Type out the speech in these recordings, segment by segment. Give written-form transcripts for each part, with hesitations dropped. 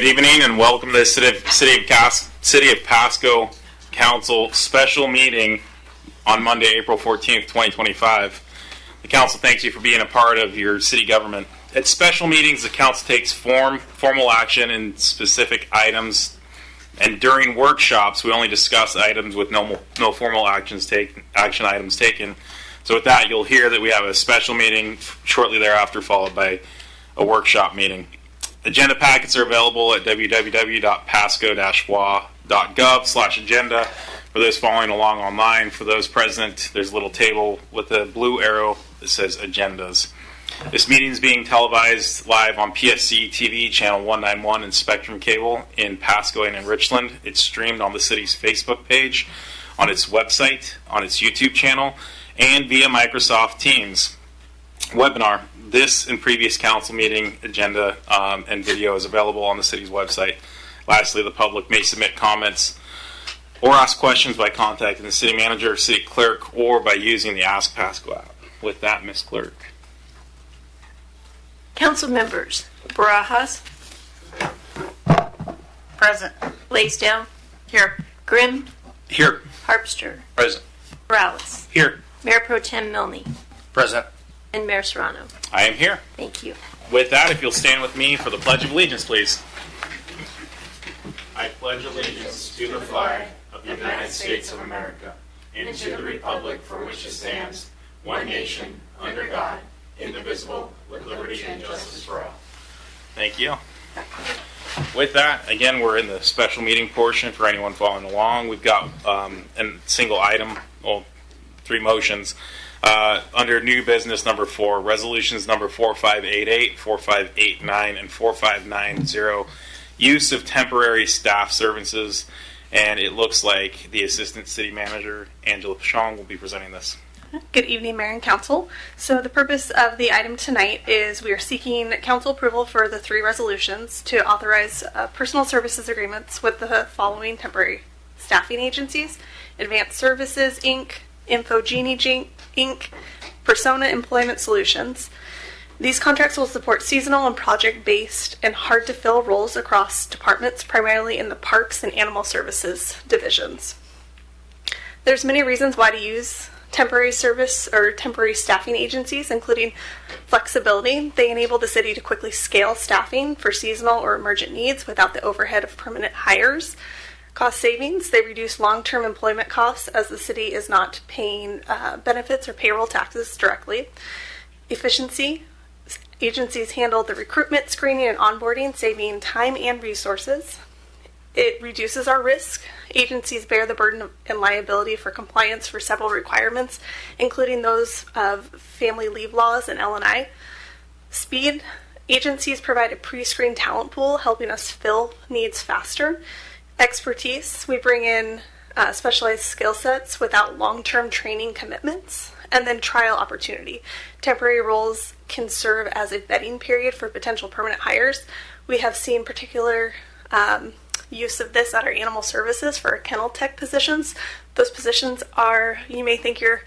Good evening and welcome to the City of Pasco Council special meeting on Monday, April 14th, 2025. The council thanks you for being a part of your city government. At special meetings, the council takes formal action in specific items, and during workshops, we only discuss items with no formal action items taken. So with that, you'll hear that we have a special meeting shortly thereafter, followed by a workshop meeting. Agenda packets are available at www.pasco-wa.gov/agenda for those following along online. For those present, there's a little table with a blue arrow that says agendas. This meeting is being televised live on PSC-TV, channel 191 and Spectrum Cable in Pasco and in Richland. It's streamed on the city's Facebook page, on its website, on its YouTube channel, and via Microsoft Teams webinar. This and previous council meeting agenda and video is available on the city's website. Lastly, the public may submit comments or ask questions by contacting the city manager, city clerk, or by using the Ask Pasco app. With that, Ms. Clerk. Council members: Barajas. Present. Blaisdell. Here. Grimm. Here. Harpster. Present. Morales. Here. Mayor Pro Tem Milne. Present. And Mayor Serrano. I am here. Thank you. With that, if you'll stand with me for the Pledge of Allegiance, please. I pledge allegiance to the flag of the United States of America and to the republic for which it stands, one nation, under God, indivisible, with liberty and justice for all. Thank you. With that, again, we're in the special meeting portion for anyone following along. We've got a single item, well, 3 motions. Under new business number 4, resolutions number 4588, 4589, and 4590, use of temporary staff services, and it looks like the Assistant City Manager, Angela Pashong, will be presenting this. Good evening, Mayor and Council. So the purpose of the item tonight is we are seeking council approval for the 3 resolutions to authorize personal services agreements with the following temporary staffing agencies: Advanced Services, Inc., Infogenie, Inc., Persona Employment Solutions. These contracts will support seasonal and project-based and hard-to-fill roles across departments, primarily in the Parks and Animal Services divisions. There's many reasons why to use temporary service or temporary staffing agencies, including flexibility. They enable the city to quickly scale staffing for seasonal or emergent needs without the overhead of permanent hires. Cost savings: they reduce long-term employment costs as the city is not paying benefits or payroll taxes directly. Efficiency: agencies handle the recruitment, screening, and onboarding, saving time and resources. It reduces our risk. Agencies bear the burden and liability for compliance for several requirements, including those of family leave laws and L&I. Speed: agencies provide a pre-screened talent pool, helping us fill needs faster. Expertise: we bring in specialized skill sets without long-term training commitments. And then trial opportunity: temporary roles can serve as a vetting period for potential permanent hires. We have seen particular use of this at our animal services for kennel tech positions. Those positions are, you may think you're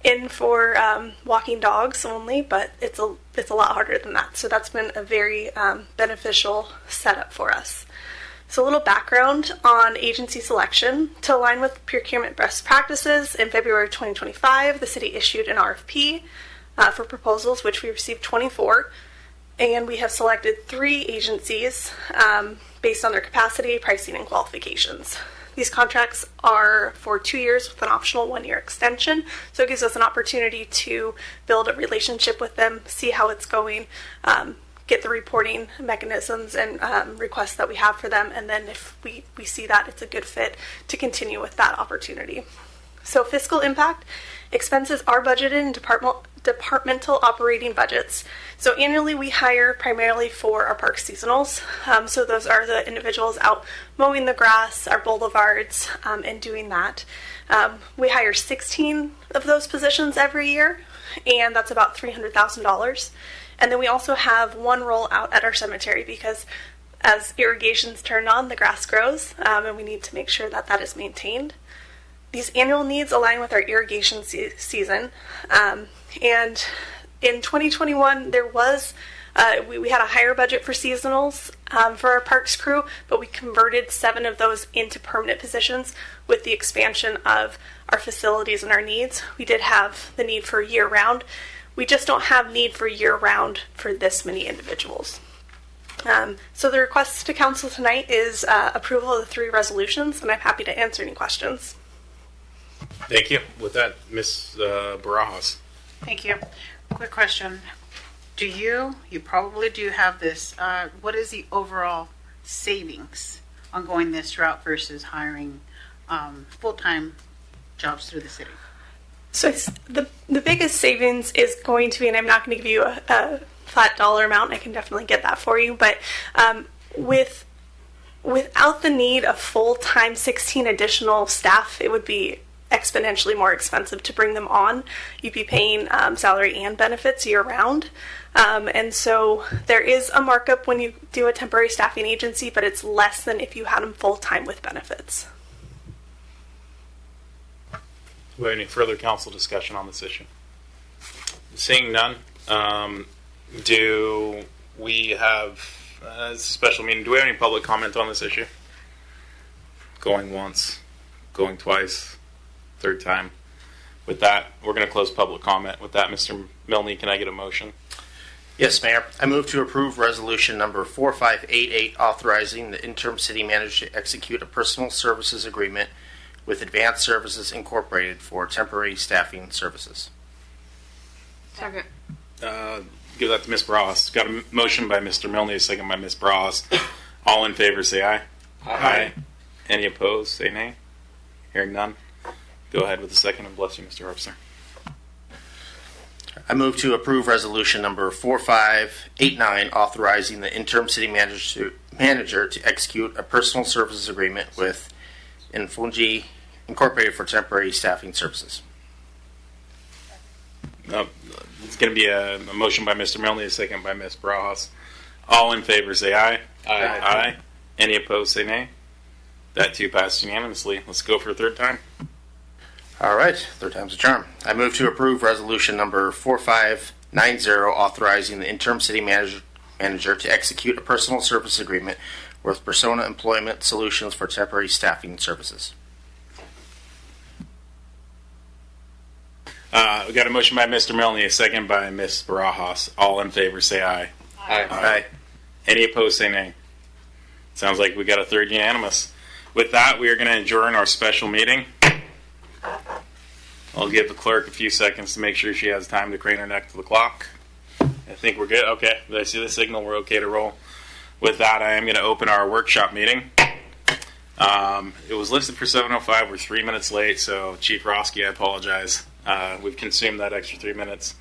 in for walking dogs only, but it's a lot harder than that. So that's been a very beneficial setup for us. So a little background on agency selection. To align with procurement best practices, in February of 2025, the city issued an RFP for proposals, which we received 24, and we have selected 3 agencies based on their capacity, pricing, and qualifications. These contracts are for 2 years with an optional 1-year extension, so it gives us an opportunity to build a relationship with them, see how it's going, get the reporting mechanisms and requests that we have for them, and then if we see that it's a good fit, to continue with that opportunity. So fiscal impact: expenses are budgeted in departmental operating budgets. So annually we hire primarily for our park seasonals. So those are the individuals out mowing the grass, our boulevards, and doing that. We hire 16 of those positions every year, and that's about $300,000. And then we also have 1 role out at our cemetery because as irrigation's turned on, the grass grows, and we need to make sure that that is maintained. These annual needs align with our irrigation season. And in 2021, there was We had a higher budget for seasonals for our parks crew, but we converted 7 of those into permanent positions with the expansion of our facilities and our needs. We did have the need for year-round. We just don't have need for year-round for this many individuals. So the request to council tonight is approval of the 3 resolutions, and I'm happy to answer any questions. Thank you. With that, Ms. Barajas. Thank you. Quick question. You probably do have this, what is the overall savings on going this route versus hiring full-time jobs through the city? So the biggest savings is going to be, and I'm not going to give you a flat dollar amount, I can definitely get that for you, but without the need of full-time 16 additional staff, it would be exponentially more expensive to bring them on. You'd be paying salary and benefits year-round. And so there is a markup when you do a temporary staffing agency, but it's less than if you had them full-time with benefits. Do we have any further council discussion on this issue? Seeing none, do we have, it's a special meeting, do we have any public comment on this issue? Going once, going twice, third time. With that, we're going to close public comment. With that, Mr. Milne, can I get a motion? Yes, Mayor. I move to approve resolution number 4588, authorizing the interim city manager to execute a personal services agreement with Advanced Services Incorporated for temporary staffing services. Second. Give that to Ms. Bras. Got a motion by Mr. Milne, a second by Ms. Bras. All in favor, say aye. Aye. Any opposed, say nay. Hearing none. Go ahead with the second, and bless you, Mr. Harpster. I move to approve resolution number 4589, authorizing the interim city manager to execute a personal services agreement with Infungi Incorporated for temporary staffing services. It's going to be a motion by Mr. Milne, a second by Ms. Bras. All in favor, say aye. Aye. Any opposed, say nay. That too passed unanimously. Let's go for a third time. All right, third time's a charm. I move to approve resolution number 4590, authorizing the interim city manager to execute a personal service agreement with Persona Employment Solutions for temporary staffing services. We got a motion by Mr. Milne, a second by Ms. Barajas. All in favor, say aye. Aye. Any opposed, say nay. Sounds like we got a third unanimous. With that, we are going to adjourn our special meeting. I'll give the clerk a few seconds to make sure she has time to crane her neck to the clock. I think we're good. Okay, I see the signal. We're okay to roll. With that, I am going to open our workshop meeting. It was listed for 7:05. We're 3 minutes late, so Chief Roski, I apologize. We've consumed that extra 3 minutes.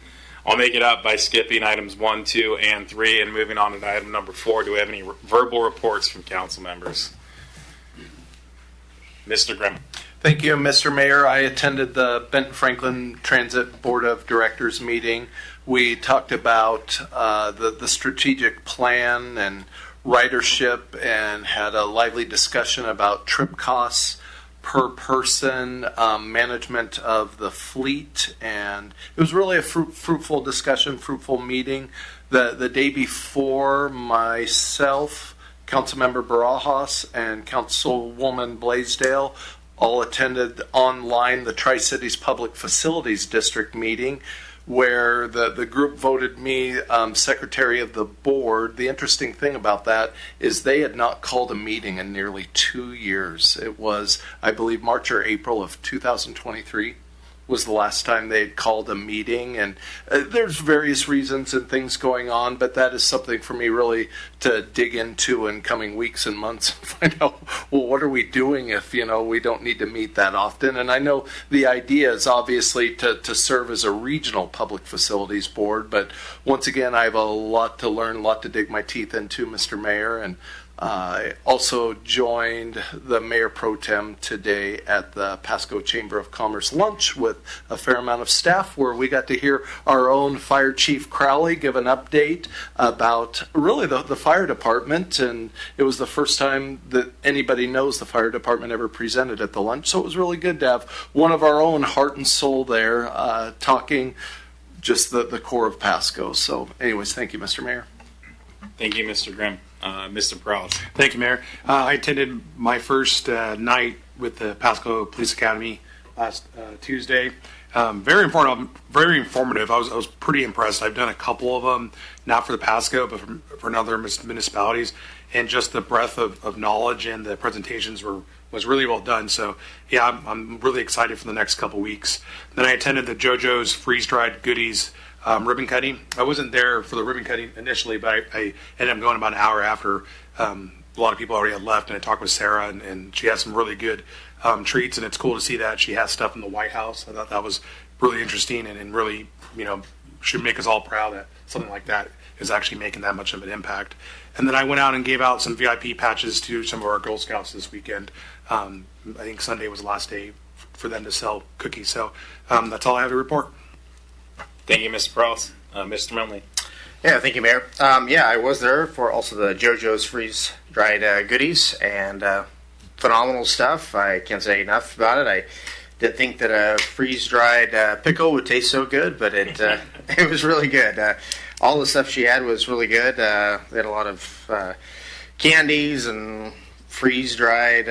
I'll make it up by skipping items 1, 2, and 3 and moving on to item number 4. Do we have any verbal reports from council members? Mr. Grimm. Thank you, Mr. Mayor. I attended the Benton Franklin Transit Board of Directors meeting. We talked about the strategic plan and ridership and had a lively discussion about trip costs per person, management of the fleet, and it was really a fruitful discussion, fruitful meeting. The day before, myself, Councilmember Barajas, and Councilwoman Blaisdell all attended online the Tri-Cities Public Facilities District meeting, where the group voted me secretary of the board. The interesting thing about that is they had not called a meeting in nearly 2 years. It was, I believe, March or April of 2023 was the last time they had called a meeting. And there's various reasons and things going on, but that is something for me really to dig into in coming weeks and months and find out, well, what are we doing if, we don't need to meet that often? And I know the idea is obviously to serve as a regional public facilities board, but once again, I have a lot to learn, a lot to dig my teeth into, Mr. Mayor, and I also joined the Mayor Pro Tem today at the Pasco Chamber of Commerce lunch with a fair amount of staff, where we got to hear our own Fire Chief Crowley give an update about really the fire department, and it was the first time that anybody knows the fire department ever presented at the lunch, so it was really good to have one of our own heart and soul there talking just the core of Pasco. So anyways, thank you, Mr. Mayor. Thank you, Mr. Grimm. Mr. Prowse. Thank you, Mayor. I attended my first night with the Pasco Police Academy last Tuesday. Very informative. Very informative. I was pretty impressed. I've done a couple of them, not for the Pasco, but for other municipalities, and just the breadth of knowledge and the presentations was really well done. So yeah, I'm really excited for the next couple weeks. Then I attended the JoJo's Freeze Dried Goodies ribbon cutting. I wasn't there for the ribbon cutting initially, but I ended up going about an hour after. A lot of people already had left, and I talked with Sarah, and she has some really good treats, and it's cool to see that she has stuff in the White House. I thought that was really interesting and really, should make us all proud that something like that is actually making that much of an impact. And then I went out and gave out some VIP patches to some of our Girl Scouts this weekend. I think Sunday was the last day for them to sell cookies. So that's all I have to report. Thank you, Mr. Prowse. Mr. Milne. Yeah, thank you, Mayor. Yeah, I was there for also the JoJo's Freeze Dried Goodies, and phenomenal stuff. I can't say enough about it. I didn't think that a freeze-dried pickle would taste so good, but it it was really good. All the stuff she had was really good. They had a lot of candies and freeze-dried,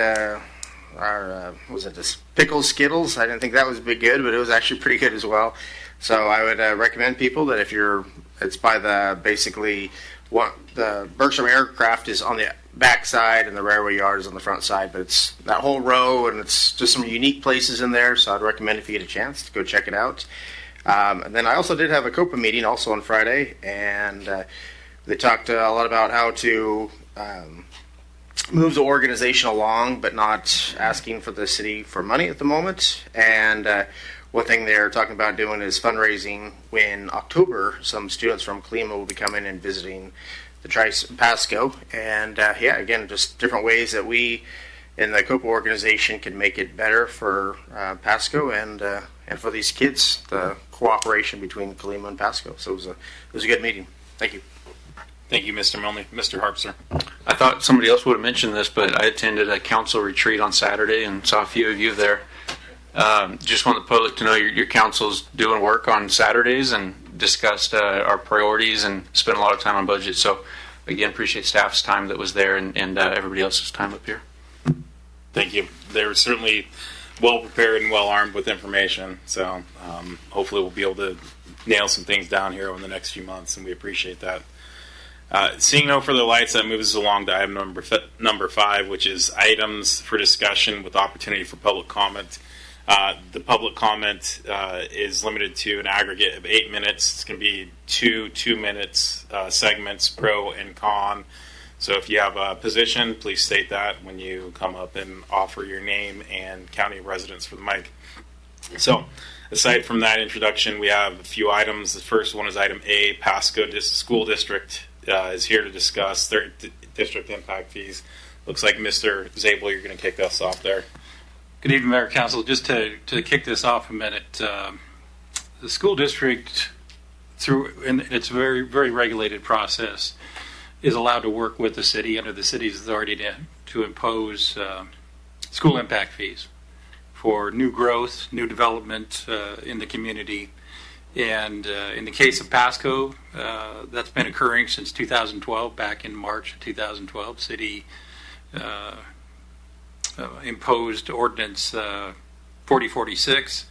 was it this pickle Skittles? I didn't think that was good, but it was actually pretty good as well. So I would recommend people that it's by the the Berkshire Aircraft is on the back side and the railway yard is on the front side, but it's that whole row and it's just some unique places in there. So I'd recommend if you get a chance to go check it out. And then I also did have a COPA meeting also on Friday, and they talked a lot about how to move the organization along, but not asking for the city for money at the moment. And one thing they're talking about doing is fundraising. When October, some students from Kalima will be coming and visiting the Pasco. And yeah, again, just different ways that we in the COPA organization can make it better for Pasco and for these kids, the cooperation between Kalima and Pasco. So it was a good meeting. Thank you. Thank you, Mr. Milne. Mr. Harpster. I thought somebody else would have mentioned this, but I attended a council retreat on Saturday and saw a few of you there. Just want the public to know your council's doing work on Saturdays and discussed our priorities and spent a lot of time on budget. So, again, appreciate staff's time that was there and everybody else's time up here. Thank you. They were certainly well prepared and well armed with information. So hopefully we'll be able to nail some things down here over the next few months, and we appreciate that. Seeing no further lights, that moves us along to item number 5, which is items for discussion with opportunity for public comment. The public comment is limited to an aggregate of 8 minutes. It's going to be 2 minutes segments, pro and con. So if you have a position, please state that when you come up and offer your name and county residence for the mic. So aside from that introduction, we have a few items. The first one is item A. Pasco School District is here to discuss their district impact fees. Looks like Mr. Zabel, you're going to kick us off there. Good evening, Mayor Council. Just to kick this off a minute, the school district, in its very, very regulated process, is allowed to work with the city under the city's authority to impose school impact fees for new growth, new development in the community. And in the case of Pasco, that's been occurring since 2012. Back in March of 2012, city imposed Ordinance 4046,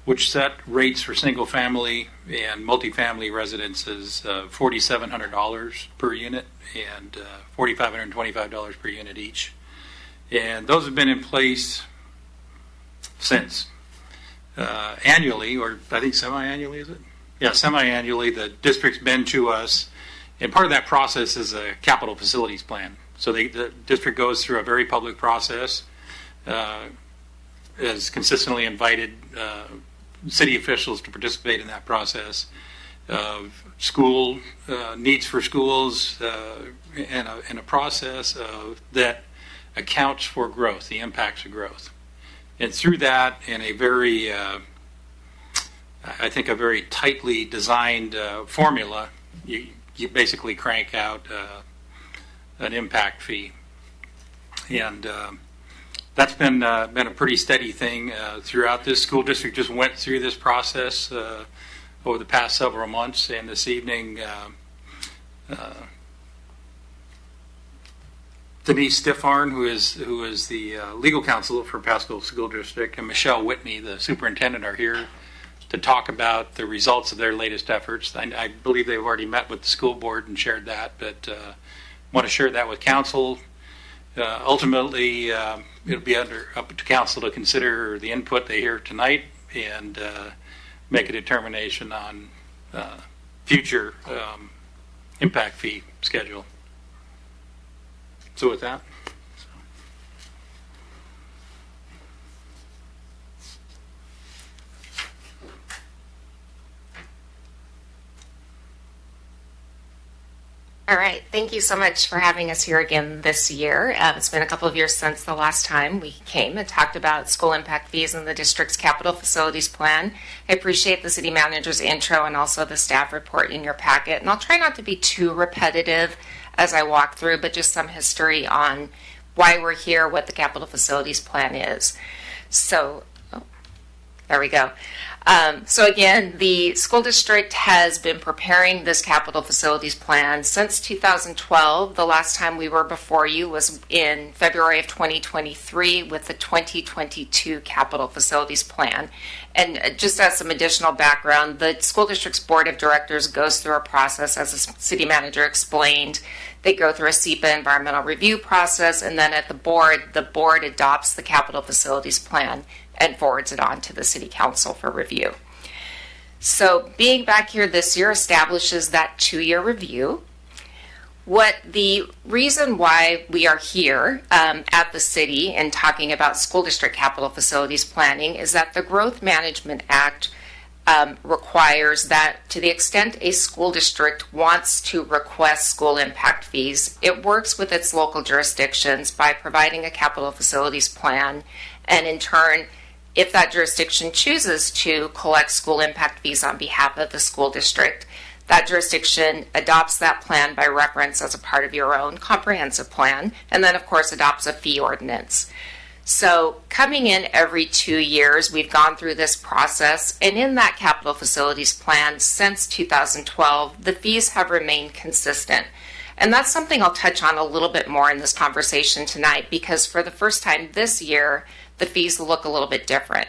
which set rates for single-family and multifamily residences $4,700 per unit and $4,525 per unit each. And those have been in place since. Annually, or I think semi-annually, is it? Yeah, semi-annually, the district's been to us, and part of that process is a capital facilities plan. So the district goes through a very public process, has consistently invited city officials to participate in that process of school needs for schools and a process that accounts for growth, the impacts of growth. And through that, in a very, I think, a very tightly designed formula, you basically crank out an impact fee, and that's been a pretty steady thing throughout. This school district just went through this process over the past several months, and this evening Denise Stiffarn, who is the legal counsel for Pasco School District, and Michelle Whitney, the superintendent, are here to talk about the results of their latest efforts. I believe they've already met with the school board and shared that, but want to share that with council. Ultimately, it'll be up to council to consider the input they hear tonight and make a determination on future impact fee schedule. So with that. All right. Thank you so much for having us here again this year. It's been a couple of years since the last time we came and talked about school impact fees and the district's capital facilities plan. I appreciate the city manager's intro and also the staff report in your packet. And I'll try not to be too repetitive as I walk through, but just some history on why we're here, what the capital facilities plan is. So, there we go. So again, the school district has been preparing this capital facilities plan since 2012. The last time we were before you was in February of 2023 with the 2022 capital facilities plan. And just as some additional background, the school district's board of directors goes through a process, as the city manager explained. They go through a SEPA environmental review process, and then at the board adopts the capital facilities plan and forwards it on to the city council for review. So being back here this year establishes that 2-year review. What the reason why we are here at the city and talking about school district capital facilities planning is that the Growth Management Act requires that to the extent a school district wants to request school impact fees, it works with its local jurisdictions by providing a capital facilities plan, and in turn, if that jurisdiction chooses to collect school impact fees on behalf of the school district, that jurisdiction adopts that plan by reference as a part of your own comprehensive plan, and then of course adopts a fee ordinance. So coming in every 2 years, we've gone through this process, and in that capital facilities plan since 2012, the fees have remained consistent. And that's something I'll touch on a little bit more in this conversation tonight, because for the first time this year, the fees look a little bit different.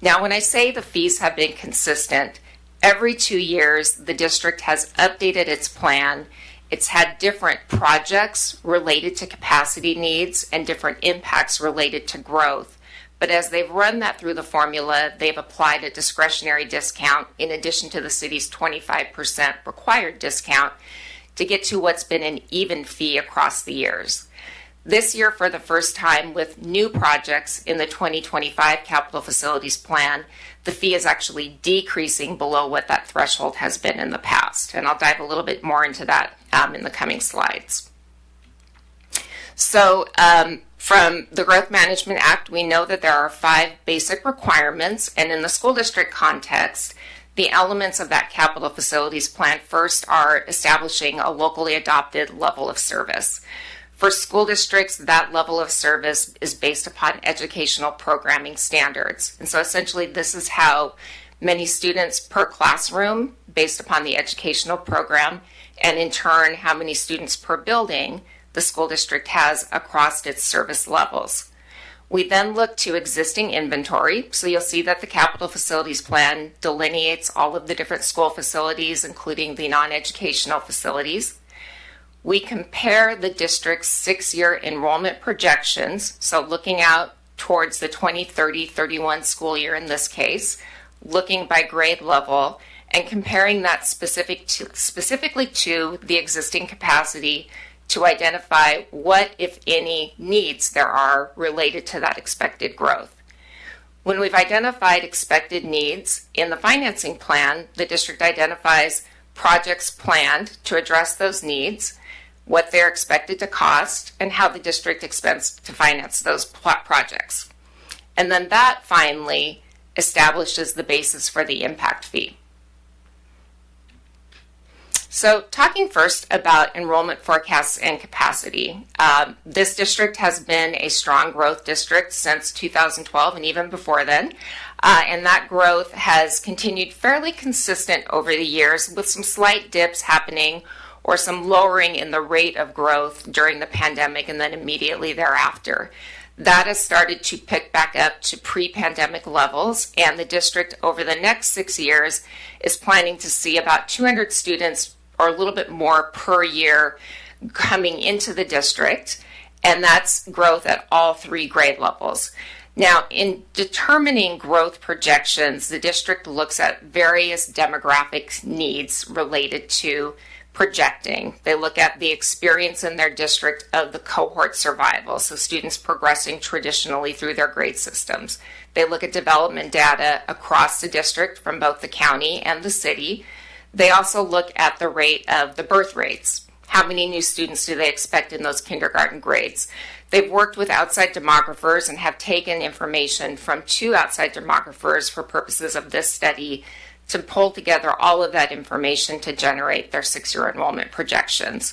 Now, when I say the fees have been consistent, every 2 years, the district has updated its plan. It's had different projects related to capacity needs and different impacts related to growth. But as they've run that through the formula, they've applied a discretionary discount in addition to the city's 25% required discount to get to what's been an even fee across the years. This year, for the first time with new projects in the 2025 capital facilities plan, the fee is actually decreasing below what that threshold has been in the past. And I'll dive a little bit more into that in the coming slides. So from the Growth Management Act, we know that there are 5 basic requirements. And in the school district context, the elements of that capital facilities plan first are establishing a locally adopted level of service. For school districts, that level of service is based upon educational programming standards. And so essentially this is how many students per classroom based upon the educational program, and in turn how many students per building the school district has across its service levels. We then look to existing inventory. So you'll see that the capital facilities plan delineates all of the different school facilities, including the non-educational facilities. We compare the district's 6-year enrollment projections, so looking out towards the 2030-31 school year in this case, looking by grade level, and comparing that specifically to the existing capacity to identify what, if any, needs there are related to that expected growth. When we've identified expected needs in the financing plan, the district identifies projects planned to address those needs, what they're expected to cost, and how the district expects to finance those projects. And then that finally establishes the basis for the impact fee. So talking first about enrollment forecasts and capacity, this district has been a strong growth district since 2012 and even before then. And that growth has continued fairly consistent over the years with some slight dips happening or some lowering in the rate of growth during the pandemic and then immediately thereafter. That has started to pick back up to pre-pandemic levels, and the district over the next 6 years is planning to see about 200 students or a little bit more per year coming into the district, and that's growth at all 3 grade levels. Now, in determining growth projections, the district looks at various demographic needs related to projecting. They look at the experience in their district of the cohort survival, so students progressing traditionally through their grade systems. They look at development data across the district from both the county and the city. They also look at the rate of the birth rates. How many new students do they expect in those kindergarten grades? They've worked with outside demographers and have taken information from 2 outside demographers for purposes of this study to pull together all of that information to generate their 6-year enrollment projections.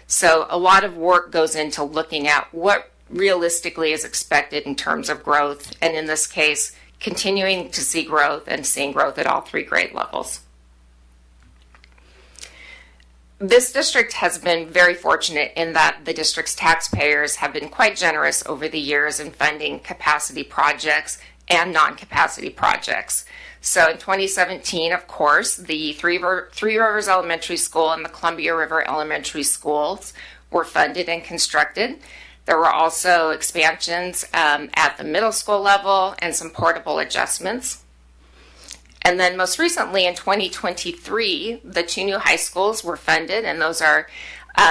So a lot of work goes into looking at what realistically is expected in terms of growth, and in this case, continuing to see growth and seeing growth at all 3 grade levels. This district has been very fortunate in that the district's taxpayers have been quite generous over the years in funding capacity projects and non-capacity projects. So in 2017, of course, the Three Rivers Elementary School and the Columbia River Elementary Schools were funded and constructed. There were also expansions at the middle school level and some portable adjustments. And then most recently in 2023, the 2 new high schools were funded, and those are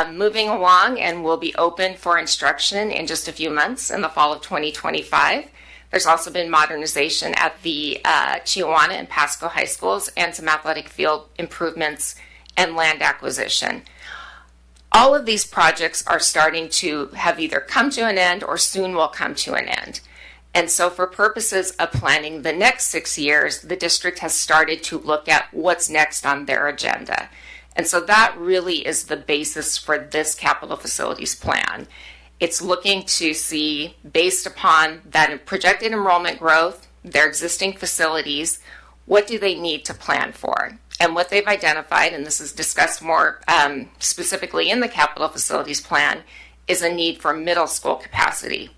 moving along and will be open for instruction in just a few months in the fall of 2025. There's also been modernization at the Chiawana and Pasco high schools and some athletic field improvements and land acquisition. All of these projects are starting to have either come to an end or soon will come to an end. And so for purposes of planning the next 6 years, the district has started to look at what's next on their agenda. And so that really is the basis for this capital facilities plan. It's looking to see, based upon that projected enrollment growth, their existing facilities, what do they need to plan for? And what they've identified, and this is discussed more specifically in the capital facilities plan, is a need for middle school capacity.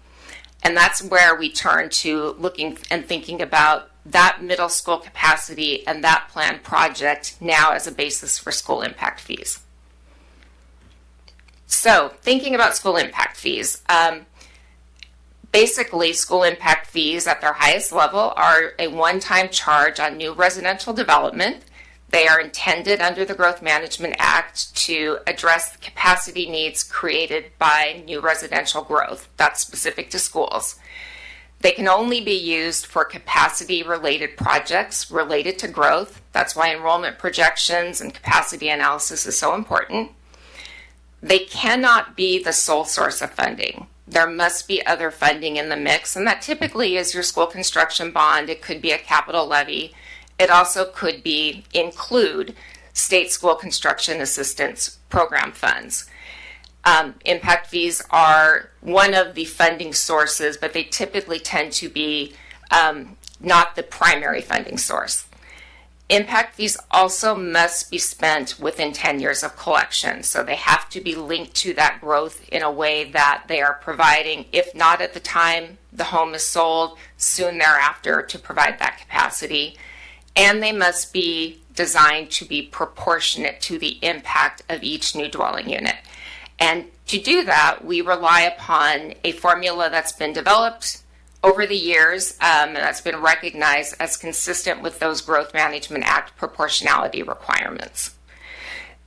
And that's where we turn to looking and thinking about that middle school capacity and that plan project now as a basis for school impact fees. So thinking about school impact fees, basically school impact fees at their highest level are a one-time charge on new residential development. They are intended under the Growth Management Act to address the capacity needs created by new residential growth. That's specific to schools. They can only be used for capacity-related projects related to growth. That's why enrollment projections and capacity analysis is so important. They cannot be the sole source of funding. There must be other funding in the mix, and that typically is your school construction bond. It could be a capital levy. It also could include state school construction assistance program funds. Impact fees are one of the funding sources, but they typically tend to be not the primary funding source. Impact fees also must be spent within 10 years of collection, so they have to be linked to that growth in a way that they are providing, if not at the time the home is sold, soon thereafter to provide that capacity. And they must be designed to be proportionate to the impact of each new dwelling unit. And to do that, we rely upon a formula that's been developed over the years and that's been recognized as consistent with those Growth Management Act proportionality requirements.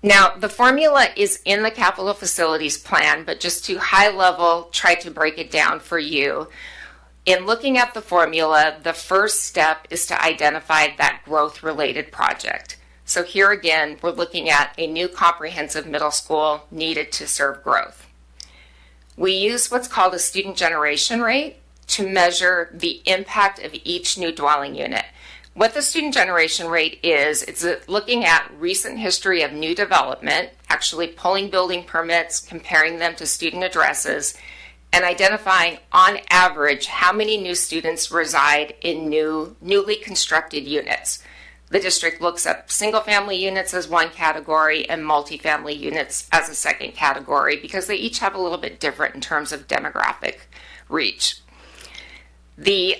Now, the formula is in the capital facilities plan, but just to high level, try to break it down for you. In looking at the formula, the first step is to identify that growth-related project. So here again, we're looking at a new comprehensive middle school needed to serve growth. We use what's called a student generation rate to measure the impact of each new dwelling unit. What the student generation rate is, it's looking at recent history of new development, actually pulling building permits, comparing them to student addresses, and identifying on average how many new students reside in newly constructed units. the district looks at single-family units as one category and multifamily units as a second category because they each have a little bit different in terms of demographic reach. The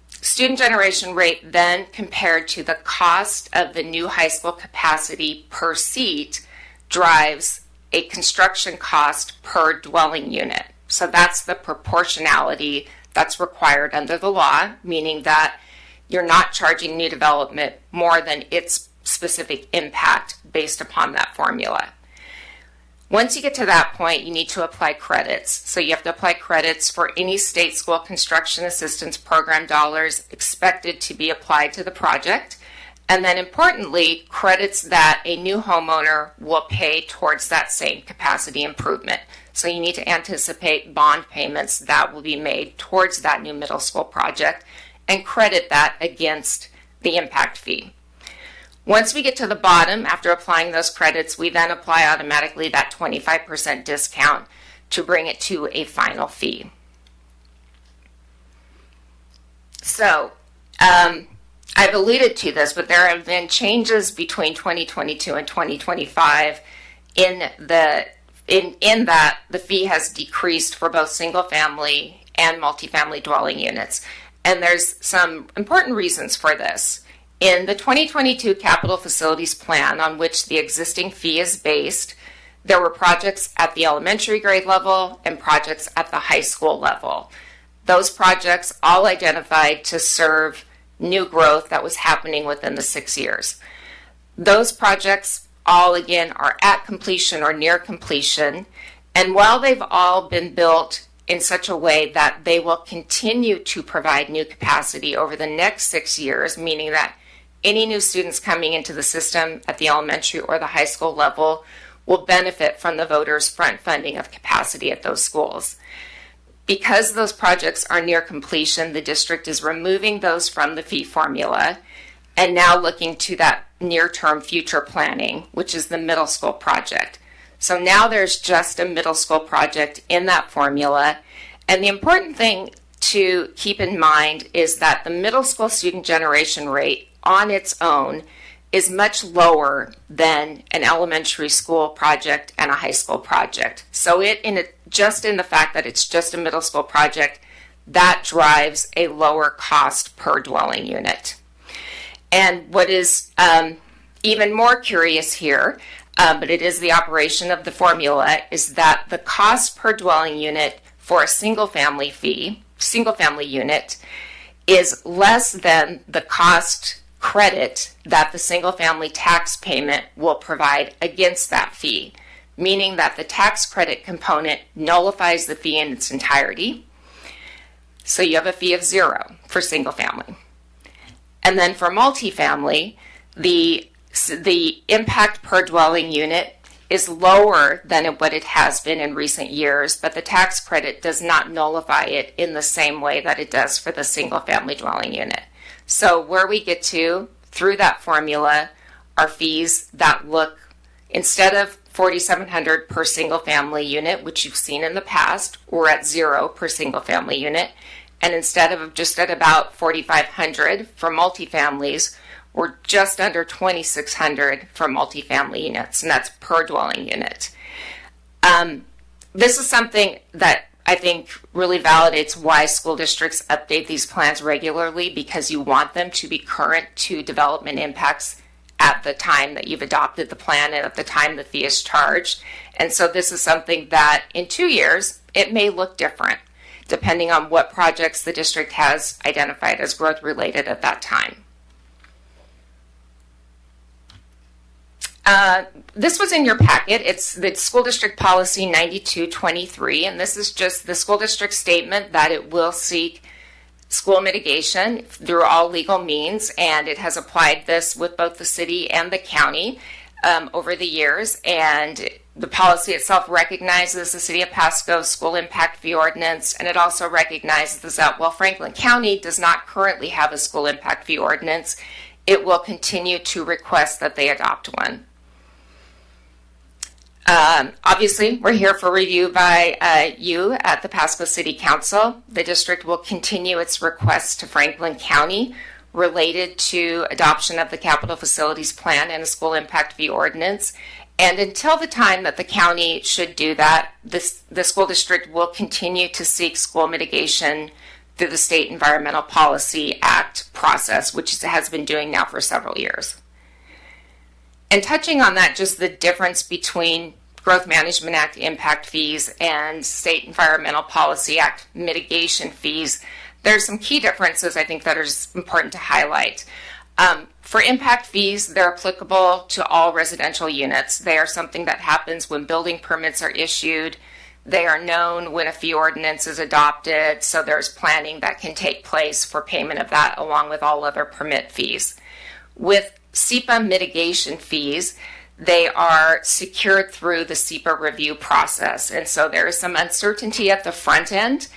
student generation rate then compared to the cost of the new high school capacity per seat drives a construction cost per dwelling unit. So that's the proportionality that's required under the law, meaning that you're not charging new development more than its specific impact based upon that formula. Once you get to that point, you need to apply credits. So you have to apply credits for any state school construction assistance program dollars expected to be applied to the project. And then importantly, credits that a new homeowner will pay towards that same capacity improvement. So you need to anticipate bond payments that will be made towards that new middle school project and credit that against the impact fee. Once we get to the bottom, after applying those credits, we then apply automatically that 25% discount to bring it to a final fee. So, I've alluded to this, but there have been changes between 2022 and 2025 in that the fee has decreased for both single family and multifamily dwelling units. And there's some important reasons for this. In the 2022 Capital Facilities Plan, on which the existing fee is based, there were projects at the elementary grade level and projects at the high school level. Those projects all identified to serve new growth that was happening within the 6 years. Those projects all, again, are at completion or near completion. And while they've all been built in such a way that they will continue to provide new capacity over the next 6 years, meaning that any new students coming into the system at the elementary or the high school level will benefit from the voters' front funding of capacity at those schools. Because those projects are near completion, the district is removing those from the fee formula and now looking to that near-term future planning, which is the middle school project. So now there's just a middle school project in that formula. And the important thing to keep in mind is that the middle school student generation rate on its own is much lower than an elementary school project and a high school project. So just in the fact that it's just a middle school project, that drives a lower cost per dwelling unit. And what is even more curious here, but it is the operation of the formula, is that the cost per dwelling unit for a single family unit is less than the cost credit that the single family tax payment will provide against that fee, meaning that the tax credit component nullifies the fee in its entirety. So you have a fee of 0 for single family. And then for multifamily, the impact per dwelling unit is lower than what it has been in recent years, but the tax credit does not nullify it in the same way that it does for the single family dwelling unit. So where we get to through that formula are fees that look, instead of $4,700 per single family unit, which you've seen in the past, we're at 0 per single family unit. And instead of just at about $4,500 for multifamilies, we're just under $2,600 for multifamily units, and that's per dwelling unit. This is something that I think really validates why school districts update these plans regularly, because you want them to be current to development impacts at the time that you've adopted the plan and at the time the fee is charged. And so this is something that in 2 years, it may look different, depending on what projects the district has identified as growth related at that time. This was in your packet. It's the School District Policy 9223, and this is just the school district statement that it will seek school mitigation through all legal means, and it has applied this with both the city and the county over the years. And the policy itself recognizes the City of Pasco school impact fee ordinance, and it also recognizes that while Franklin County does not currently have a school impact fee ordinance, it will continue to request that they adopt one. Obviously, we're here for review by you at the Pasco City Council. The district will continue its request to Franklin County related to adoption of the capital facilities plan and a school impact fee ordinance. And until the time that the county should do that, the school district will continue to seek school mitigation through the State Environmental Policy Act process, which it has been doing now for several years. And touching on that, just the difference between Growth Management Act impact fees and State Environmental Policy Act mitigation fees, there's some key differences I think that are important to highlight. For impact fees, they're applicable to all residential units. They are something that happens when building permits are issued. They are known when a fee ordinance is adopted, so there's planning that can take place for payment of that along with all other permit fees. With SEPA mitigation fees, they are secured through the SEPA review process, and so there is some uncertainty at the front end.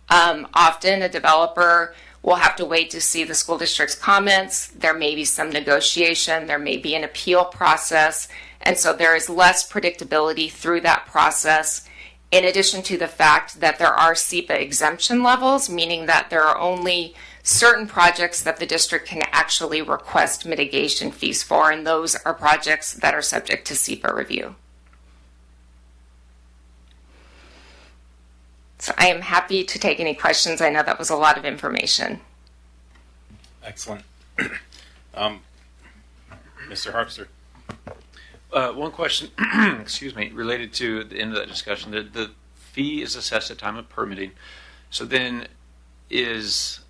Often a developer will have to wait to see the school district's comments. There may be some negotiation. There may be an appeal process. And so there is less predictability through that process, in addition to the fact that there are SEPA exemption levels, meaning that there are only certain projects that the district can actually request mitigation fees for, and those are projects that are subject to SEPA review. So I am happy to take any questions. I know that was a lot of information. Excellent. Mr. Harpster. One question, excuse me, related to the end of that discussion. The fee is assessed at time of permitting. So then let's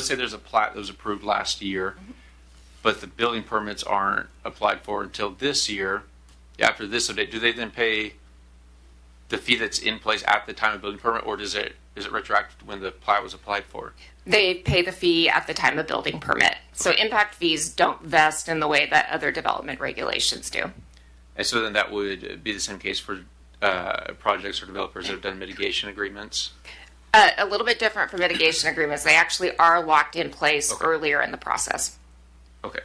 say there's a plat that was approved last year, but the building permits aren't applied for until this year. After this date, do they then pay the fee that's in place at the time of building permit, or is it retroactive when the plat was applied for? They pay the fee at the time of building permit. So impact fees don't vest in the way that other development regulations do. And so then that would be the same case for projects or developers that have done mitigation agreements? A little bit different for mitigation agreements. They actually are locked in place earlier in the process. Okay.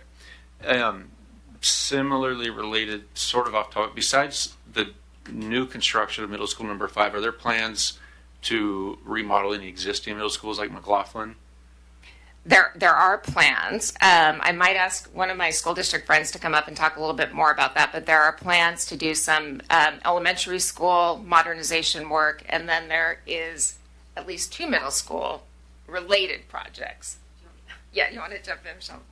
Similarly related, sort of off topic, besides the new construction of middle school number 5, are there plans to remodel any existing middle schools like McLaughlin? There are plans. I might ask one of my school district friends to come up and talk a little bit more about that, but there are plans to do some elementary school modernization work, and then there is at least 2 middle school related projects. Yeah, you want to jump in, Michelle?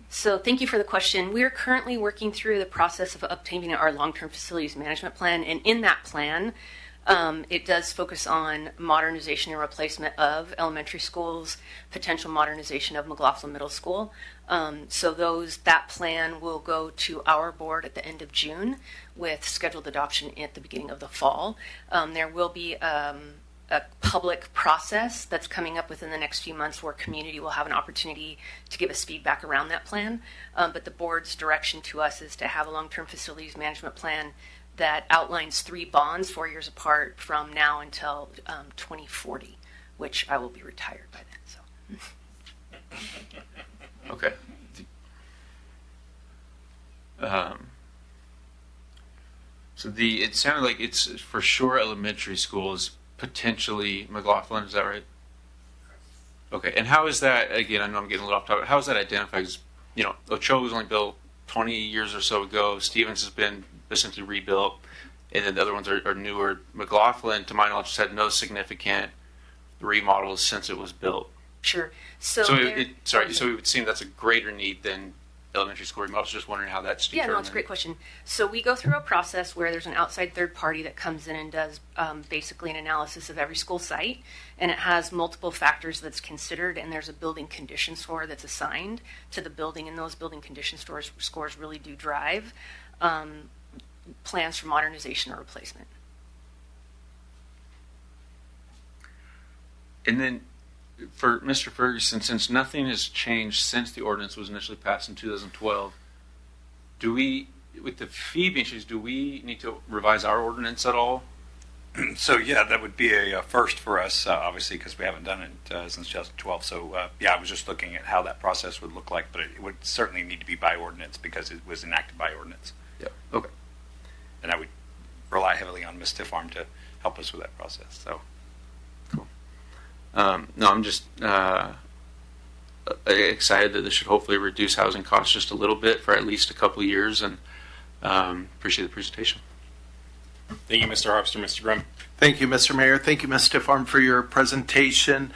So thank you for the question. We are currently working through the process of obtaining our long-term facilities management plan, and in that plan, it does focus on modernization and replacement of elementary schools, potential modernization of McLaughlin Middle School. So that plan will go to our board at the end of June with scheduled adoption at the beginning of the fall. There will be a public process that's coming up within the next few months where community will have an opportunity to give us feedback around that plan. But the board's direction to us is to have a long-term facilities management plan that outlines 3 bonds 4 years apart from now until 2040, which I will be retired by then. So. Okay. It sounded like it's for sure elementary schools, potentially McLaughlin. Is that right? Okay. And how is that? Again, I know I'm getting a little off topic. How is that identified? Because, Ochoa was only built 20 years or so ago. Stevens has been essentially rebuilt, and then the other ones are newer. McLaughlin, to my knowledge, has had no significant remodels since it was built. Sure. So it would seem that's a greater need than elementary school remodels. Just wondering how that's determined. Yeah, no, it's a great question. So we go through a process where there's an outside third party that comes in and does basically an analysis of every school site, and it has multiple factors that's considered, and there's a building condition score that's assigned to the building, and those building condition scores really do drive plans for modernization or replacement. And then for Mr. Ferguson, since nothing has changed since the ordinance was initially passed in 2012, with the fee being changed, do we need to revise our ordinance at all? So yeah, that would be a first for us, obviously, because we haven't done it since 2012. So I was just looking at how that process would look like, but it would certainly need to be by ordinance because it was enacted by ordinance. Yeah. Okay. And I would rely heavily on Ms. Tiffarm to help us with that process. So cool. No, I'm just excited that this should hopefully reduce housing costs just a little bit for at least a couple of years, and appreciate the presentation. Thank you, Mr. Harpster. Mr. Grimm. Thank you, Mr. Mayor. Thank you, Ms. Stiffarm, for your presentation.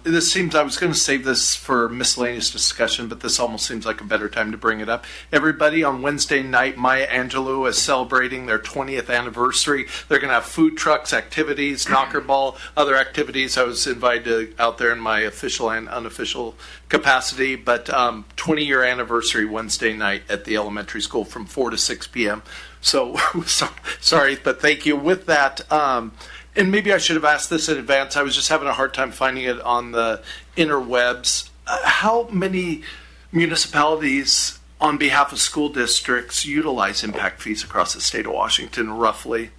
This seems, I was going to save this for miscellaneous discussion, but this almost seems like a better time to bring it up. Everybody, on Wednesday night, Maya Angelou is celebrating their 20th anniversary. They're going to have food trucks, activities, knockerball, other activities. I was invited out there in my official and unofficial capacity, but 20-year anniversary Wednesday night at the elementary school from 4 to 6 p.m. So, sorry, but thank you. With that, and maybe I should have asked this in advance. I was just having a hard time finding it on the interwebs. How many municipalities on behalf of school districts utilize impact fees across the state of Washington, roughly?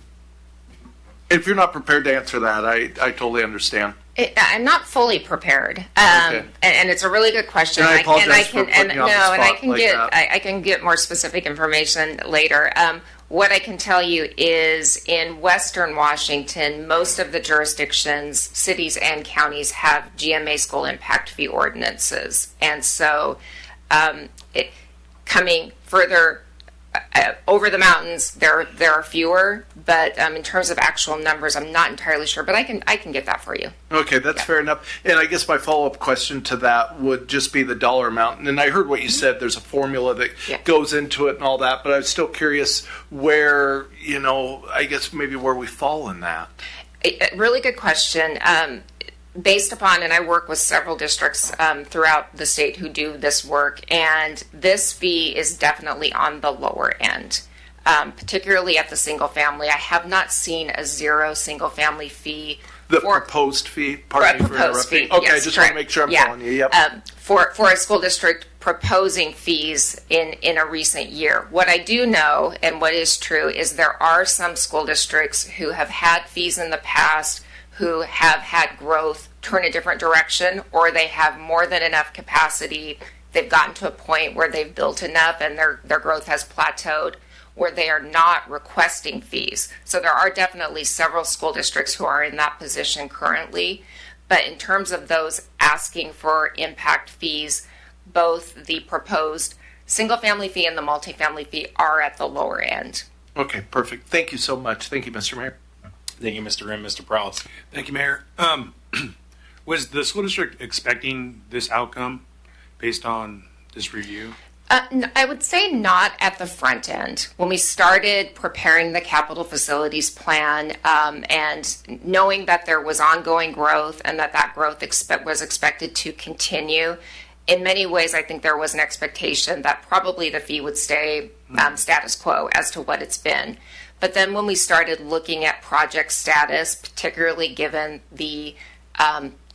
If you're not prepared to answer that, I totally understand. I'm not fully prepared, Okay. and it's a really good question. And I apologize for putting you on the spot like that. I can get more specific information later. What I can tell you is in Western Washington, most of the jurisdictions, cities and counties, have GMA school impact fee ordinances, and so coming further over the mountains, there are fewer. But in terms of actual numbers, I'm not entirely sure. But I can get that for you. Okay, that's fair enough. And I guess my follow-up question to that would just be the dollar amount. And I heard what you said. There's a formula that goes into it and all that. But I was still curious where, I guess maybe where we fall in that. Really good question. Based upon, and I work with several districts throughout the state who do this work, and this fee is definitely on the lower end, particularly at the single family. I have not seen a zero single family fee. The proposed fee? Pardon me for interrupting. Okay, yes, I just want to make sure I'm following you. Yep. For a school district proposing fees in a recent year. What I do know, and what is true, is there are some school districts who have had fees in the past who have had growth turn a different direction, or they have more than enough capacity. They've gotten to a point where they've built enough and their growth has plateaued, where they are not requesting fees. So there are definitely several school districts who are in that position currently. But in terms of those asking for impact fees, both the proposed single-family fee and the multifamily fee are at the lower end. Okay, perfect. Thank you so much. Thank you, Mr. Mayor. Thank you, Mr. Grimm. Mr. Prowlis. Thank you, Mayor. Was the school district expecting this outcome based on this review? I would say not at the front end. When we started preparing the capital facilities plan and knowing that there was ongoing growth and that growth was expected to continue, in many ways I think there was an expectation that probably the fee would stay status quo as to what it's been. But then when we started looking at project status, particularly given the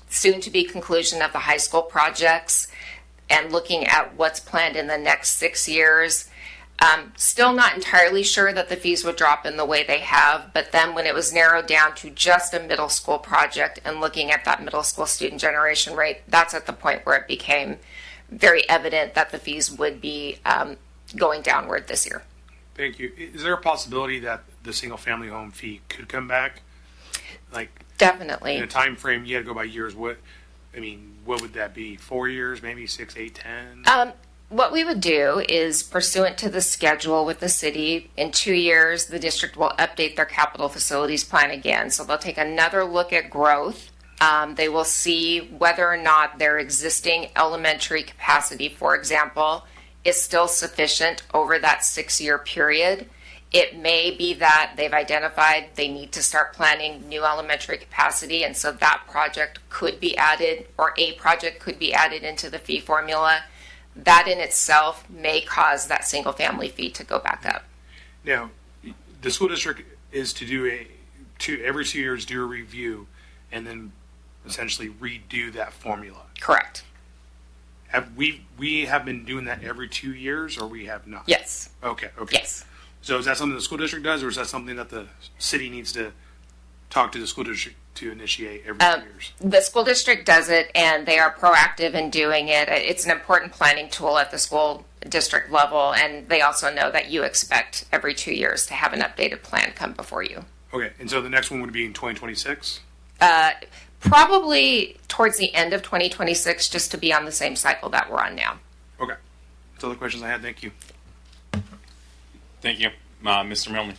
soon-to-be conclusion of the high school projects and looking at what's planned in the next 6 years, still not entirely sure that the fees would drop in the way they have. But then when it was narrowed down to just a middle school project and looking at that middle school student generation rate, that's at the point where it became very evident that the fees would be going downward this year. Thank you. Is there a possibility that the single-family home fee could come back? Definitely. In a time frame, you had to go by years. What would that be? 4 years, maybe 6, 8, 10? What we would do is, pursuant to the schedule with the city, in 2 years, the district will update their capital facilities plan again. So they'll take another look at growth. They will see whether or not their existing elementary capacity, for example, is still sufficient over that 6-year period. It may be that they've identified they need to start planning new elementary capacity, and so that project could be added, or a project could be added into the fee formula. That in itself may cause that single family fee to go back up. Now, the school district is to do every 2 years do a review and then essentially redo that formula. Correct. We have been doing that every 2 years, or we have not? Yes. Okay. Yes. So is that something the school district does, or is that something that the city needs to talk to the school district to initiate every 2 years? The school district does it, and they are proactive in doing it. It's an important planning tool at the school district level, and they also know that you expect every 2 years to have an updated plan come before you. Okay, and so the next one would be in 2026? Probably towards the end of 2026, just to be on the same cycle that we're on now. Okay. That's all the questions I had. Thank you. Thank you. Mr. Milne.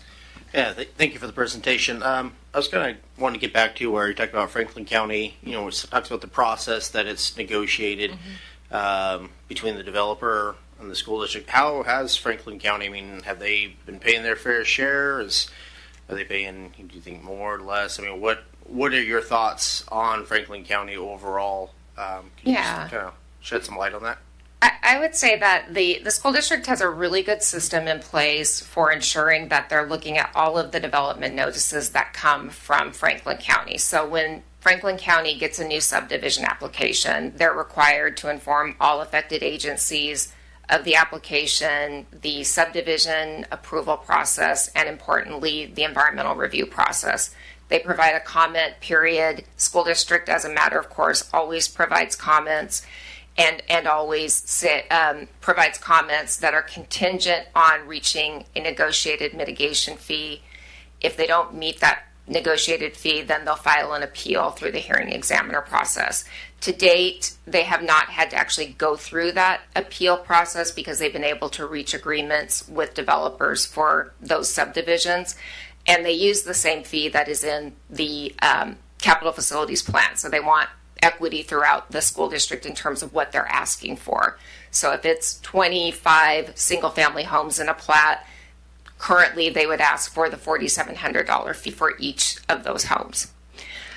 Yeah, thank you for the presentation. I was going to want to get back to where you talked about Franklin County. It talks about the process that it's negotiated between the developer and the school district. How has Franklin County? I mean, have they been paying their fair share? Are they paying? Do you think more or less? I mean, what are your thoughts on Franklin County overall? Can you just kind of shed some light on that? I would say that the school district has a really good system in place for ensuring that they're looking at all of the development notices that come from Franklin County. So when Franklin County gets a new subdivision application, they're required to inform all affected agencies of the application, the subdivision approval process, and importantly, the environmental review process. They provide a comment period. School district, as a matter of course, always provides comments. And always provides comments that are contingent on reaching a negotiated mitigation fee. If they don't meet that negotiated fee, then they'll file an appeal through the hearing examiner process. To date, they have not had to actually go through that appeal process because they've been able to reach agreements with developers for those subdivisions. And they use the same fee that is in the capital facilities plan. So they want equity throughout the school district in terms of what they're asking for. So if it's 25 single-family homes in a plat, currently they would ask for the $4,700 fee for each of those homes.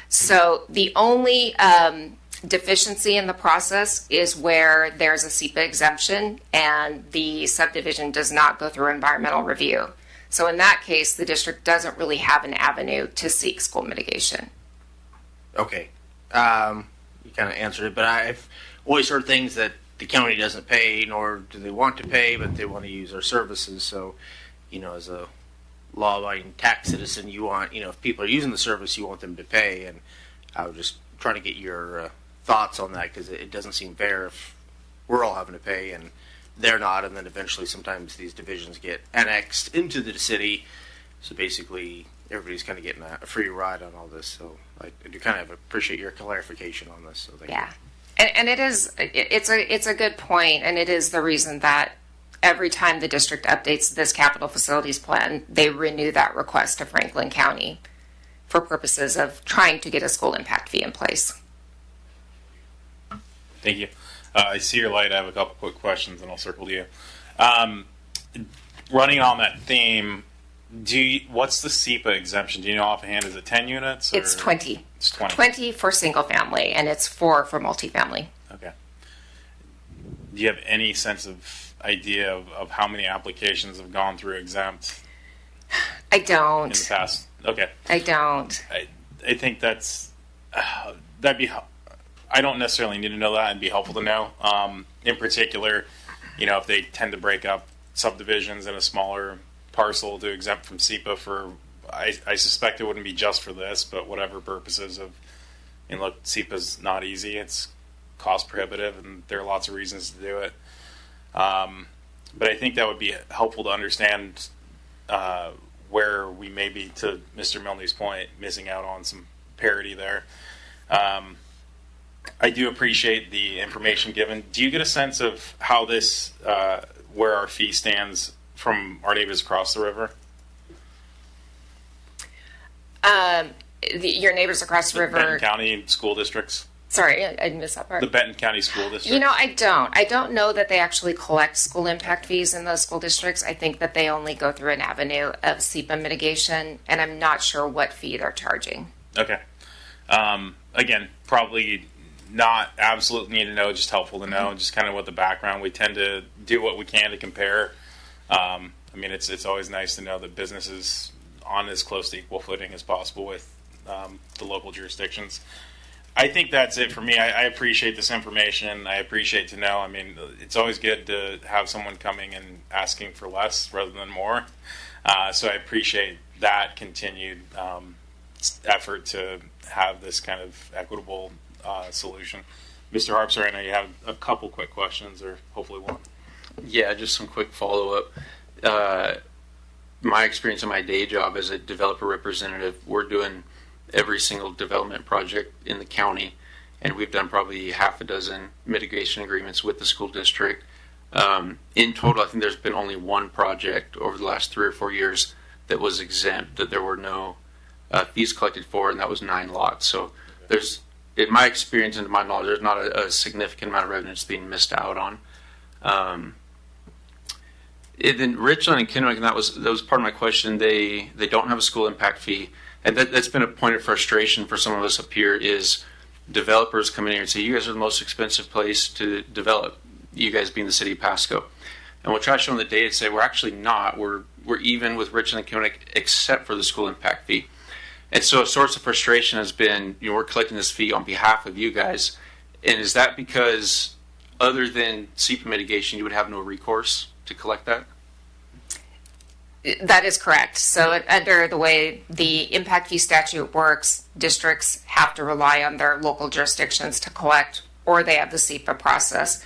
So the only deficiency in the process is where there's a SEPA exemption and the subdivision does not go through environmental review. So in that case, the district doesn't really have an avenue to seek school mitigation. Okay. You kind of answered it, but I've always heard things that the county doesn't pay, nor do they want to pay, but they want to use our services. So, as a law-abiding tax citizen, you want, if people are using the service, you want them to pay. And I was just trying to get your thoughts on that because it doesn't seem fair if we're all having to pay and they're not, and then eventually sometimes these divisions get annexed into the city. So basically, everybody's kind of getting a free ride on all this. So I do kind of appreciate your clarification on this. So thank you. And it's a good point, and it is the reason that every time the district updates this capital facilities plan, they renew that request to Franklin County for purposes of trying to get a school impact fee in place. Thank you. I see your light. I have a couple quick questions, and I'll circle to you. Running on that theme, what's the SEPA exemption? Do you know offhand? Is it 10 units? Or? It's 20. It's 20. 20 for single family, and it's 4 for multifamily. Okay. Do you have any sense of idea of how many applications have gone through exempt? I don't. In the past? Okay. I don't. I think that'd be. I don't necessarily need to know that. It'd be helpful to know. In particular, if they tend to break up subdivisions in a smaller parcel to exempt from SEPA for, I suspect it wouldn't be just for this, but whatever purposes of, look, SEPA's not easy. It's cost prohibitive, and there are lots of reasons to do it. But I think that would be helpful to understand where we may be, to Mr. Milne's point, missing out on some parity there. I do appreciate the information given. Do you get a sense of how this, where our fee stands from our neighbors across the river? Your neighbors across the river. Benton County school districts. Sorry, I missed that part. The Benton County school districts. I don't know that they actually collect school impact fees in those school districts. I think that they only go through an avenue of SEPA mitigation, and I'm not sure what fee they're charging. Okay. Again, probably not absolutely need to know, just helpful to know, just kind of what the background. We tend to do what we can to compare. It's always nice to know that business is on as close to equal footing as possible with the local jurisdictions. I think that's it for me. I appreciate this information. I appreciate to know. It's always good to have someone coming and asking for less rather than more. So I appreciate that continued effort to have this kind of equitable solution. Mr. Harpster, I know you have a couple quick questions, or hopefully one. Yeah, just some quick follow-up. My experience in my day job as a developer representative, we're doing every single development project in the county, and we've done probably half a dozen mitigation agreements with the school district. In total, I think there's been only one project over the last 3 or 4 years that was exempt, that there were no fees collected for, and that was 9 lots. So there's, in my experience and to my knowledge, there's not a significant amount of revenue that's being missed out on. Then Richland and Kennewick, and that was part of my question. They don't have a school impact fee, and that's been a point of frustration for some of us up here. Is developers come in here and say, "You guys are the most expensive place to develop." You guys being the city of Pasco, and we'll try to show them the data and say we're actually not. We're even with Richland and Kennewick except for the school impact fee. And so a source of frustration has been, we're collecting this fee on behalf of you guys, and is that because other than SEPA mitigation, you would have no recourse to collect that? That is correct. So under the way the impact fee statute works, districts have to rely on their local jurisdictions to collect, or they have the SEPA process.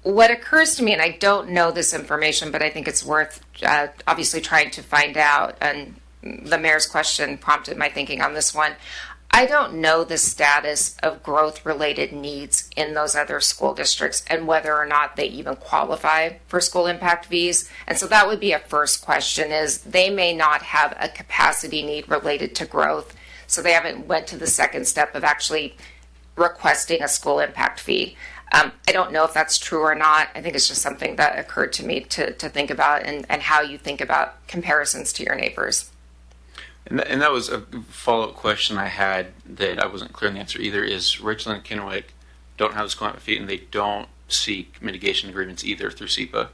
What occurs to me, and I don't know this information, but I think it's worth obviously trying to find out, and the mayor's question prompted my thinking on this one. I don't know the status of growth-related needs in those other school districts and whether or not they even qualify for school impact fees. And so that would be a first question, is they may not have a capacity need related to growth, so they haven't went to the second step of actually requesting a school impact fee. I don't know if that's true or not. I think it's just something that occurred to me to think about and how you think about comparisons to your neighbors. And that was a follow-up question I had that I wasn't clear on the answer either, is Richland and Kennewick don't have a school impact fee, and they don't seek mitigation agreements either through SEPA,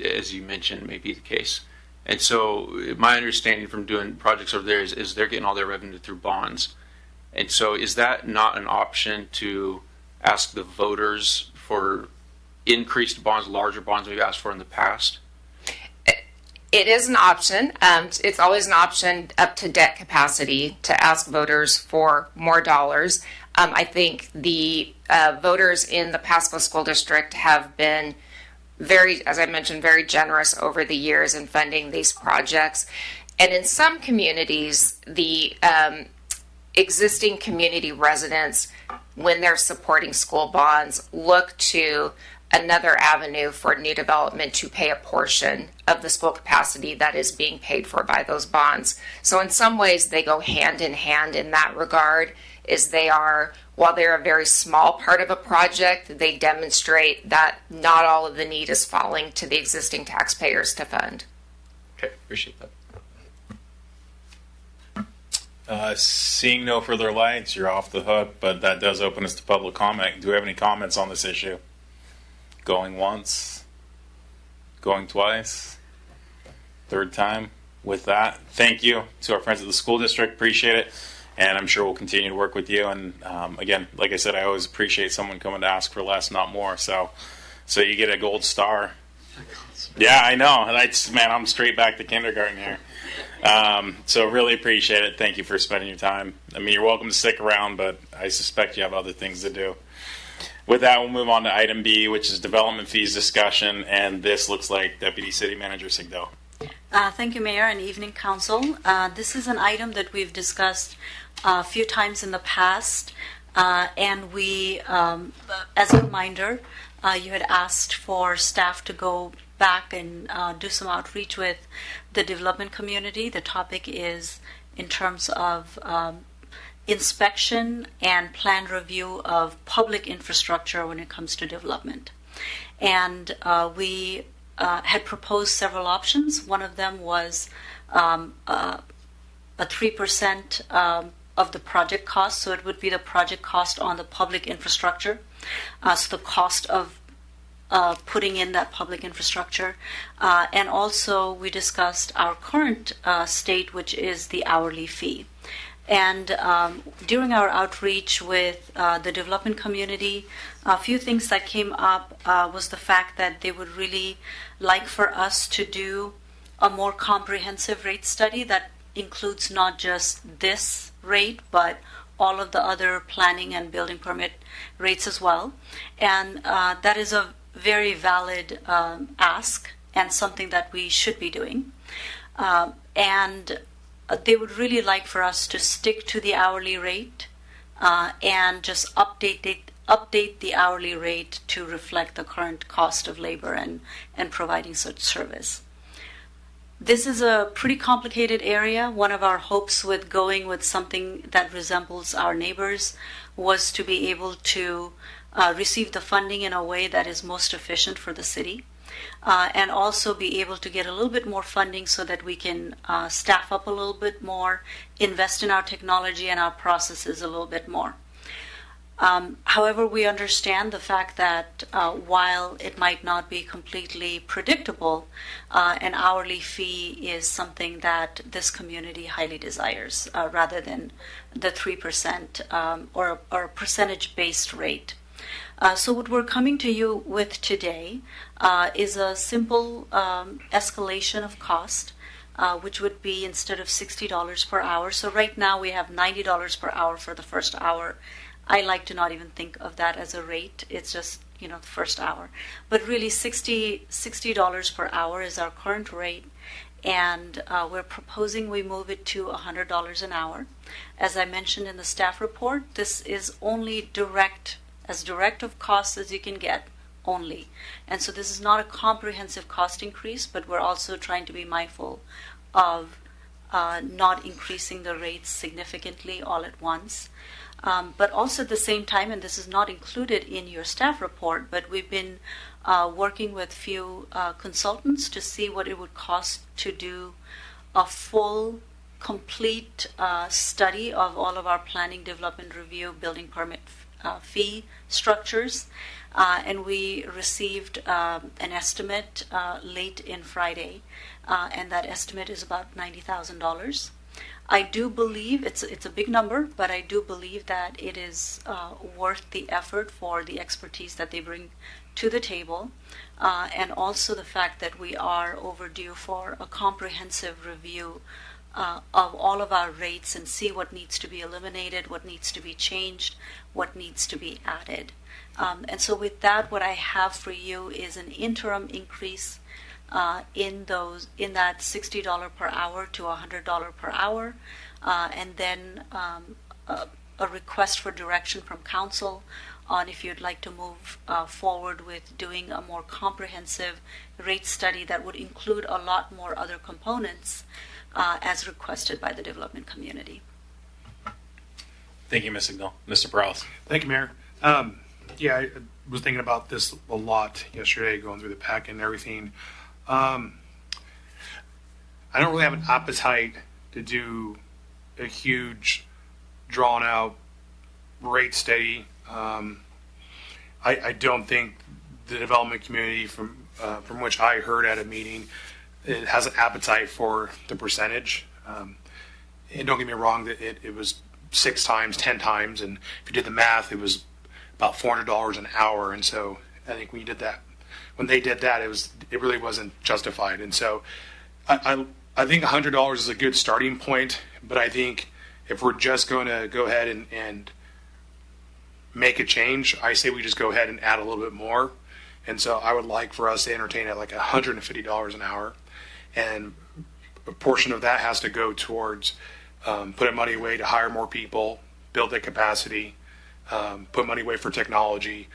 as you mentioned may be the case. And so my understanding from doing projects over there is they're getting all their revenue through bonds. And so is that not an option to ask the voters for increased bonds, larger bonds we've asked for in the past? It is an option. It's always an option up to debt capacity to ask voters for more dollars. I think the voters in the Pasco School District have been very, as I mentioned, very generous over the years in funding these projects. And in some communities, the existing community residents, when they're supporting school bonds, look to another avenue for new development to pay a portion of the school capacity that is being paid for by those bonds. So in some ways they go hand in hand in that regard, is they are, while they're a very small part of a project, they demonstrate that not all of the need is falling to the existing taxpayers to fund. Okay, appreciate that. Seeing no further lights, you're off the hook, but that does open us to public comment. Do we have any comments on this issue? Going once? Going twice? Third time? With that, thank you to our friends at the school district. Appreciate it. And I'm sure we'll continue to work with you. And again, like I said, I always appreciate someone coming to ask for less, not more. So you get a gold star. Yeah, I know. Man, I'm straight back to kindergarten here. So really appreciate it. Thank you for spending your time. I mean, you're welcome to stick around, but I suspect you have other things to do. With that, we'll move on to item B, which is development fees discussion. And this looks like Deputy City Manager Sigdell. Thank you, Mayor, and evening, Council. This is an item that we've discussed a few times in the past. And we, as a reminder, you had asked for staff to go back and do some outreach with the development community. The topic is in terms of inspection and plan review of public infrastructure when it comes to development. And we had proposed several options. One of them was a 3% of the project cost, so it would be the project cost on the public infrastructure. So the cost of putting in that public infrastructure. And also we discussed our current state, which is the hourly fee. And during our outreach with the development community, a few things that came up was the fact that they would really like for us to do a more comprehensive rate study that includes not just this rate, but all of the other planning and building permit rates as well. And that is a very valid ask and something that we should be doing. And they would really like for us to stick to the hourly rate and just update the hourly rate to reflect the current cost of labor and providing such service. This is a pretty complicated area. One of our hopes with going with something that resembles our neighbors was to be able to receive the funding in a way that is most efficient for the city, and also be able to get a little bit more funding so that we can staff up a little bit more, invest in our technology and our processes a little bit more. However, we understand the fact that while it might not be completely predictable, an hourly fee is something that this community highly desires, rather than the 3% or a percentage-based rate. So what we're coming to you with today is a simple escalation of cost, which would be instead of $60 per hour. So right now we have $90 per hour for the first hour. I like to not even think of that as a rate. It's just, the first hour. But really $60 per hour is our current rate. And we're proposing we move it to $100 an hour. As I mentioned in the staff report, this is only as direct of costs as you can get only. And so this is not a comprehensive cost increase, but we're also trying to be mindful of not increasing the rates significantly all at once. But also at the same time, and this is not included in your staff report, but we've been working with few consultants to see what it would cost to do a full, complete study of all of our planning, development, review, building permit fee structures. And we received an estimate late in Friday, and that estimate is about $90,000. I do believe it's a big number, but I do believe that it is worth the effort for the expertise that they bring to the table, and also the fact that we are overdue for a comprehensive review of all of our rates and see what needs to be eliminated, what needs to be changed, what needs to be added. And so with that, what I have for you is an interim increase in that $60 per hour to $100 per hour, and then a request for direction from council on if you'd like to move forward with doing a more comprehensive rate study that would include a lot more other components as requested by the development community. Thank you, Ms. Signal. Mr. Perales. Thank you, Mayor. Yeah, I was thinking about this a lot yesterday, going through the packet and everything. I don't really have an appetite to do a huge, drawn-out rate study. I don't think the development community, from which I heard at a meeting, it has an appetite for the percentage. And don't get me wrong, that it was 6 times, 10 times, and if you did the math, it was about $400 an hour. And so I think when they did that, it really wasn't justified. And so I think $100 is a good starting point, but I think if we're just going to go ahead and make a change, I say we just go ahead and add a little bit more. And so I would like for us to entertain at like $150 an hour, and a portion of that has to go towards putting money away to hire more people, build that capacity, put money away for technology.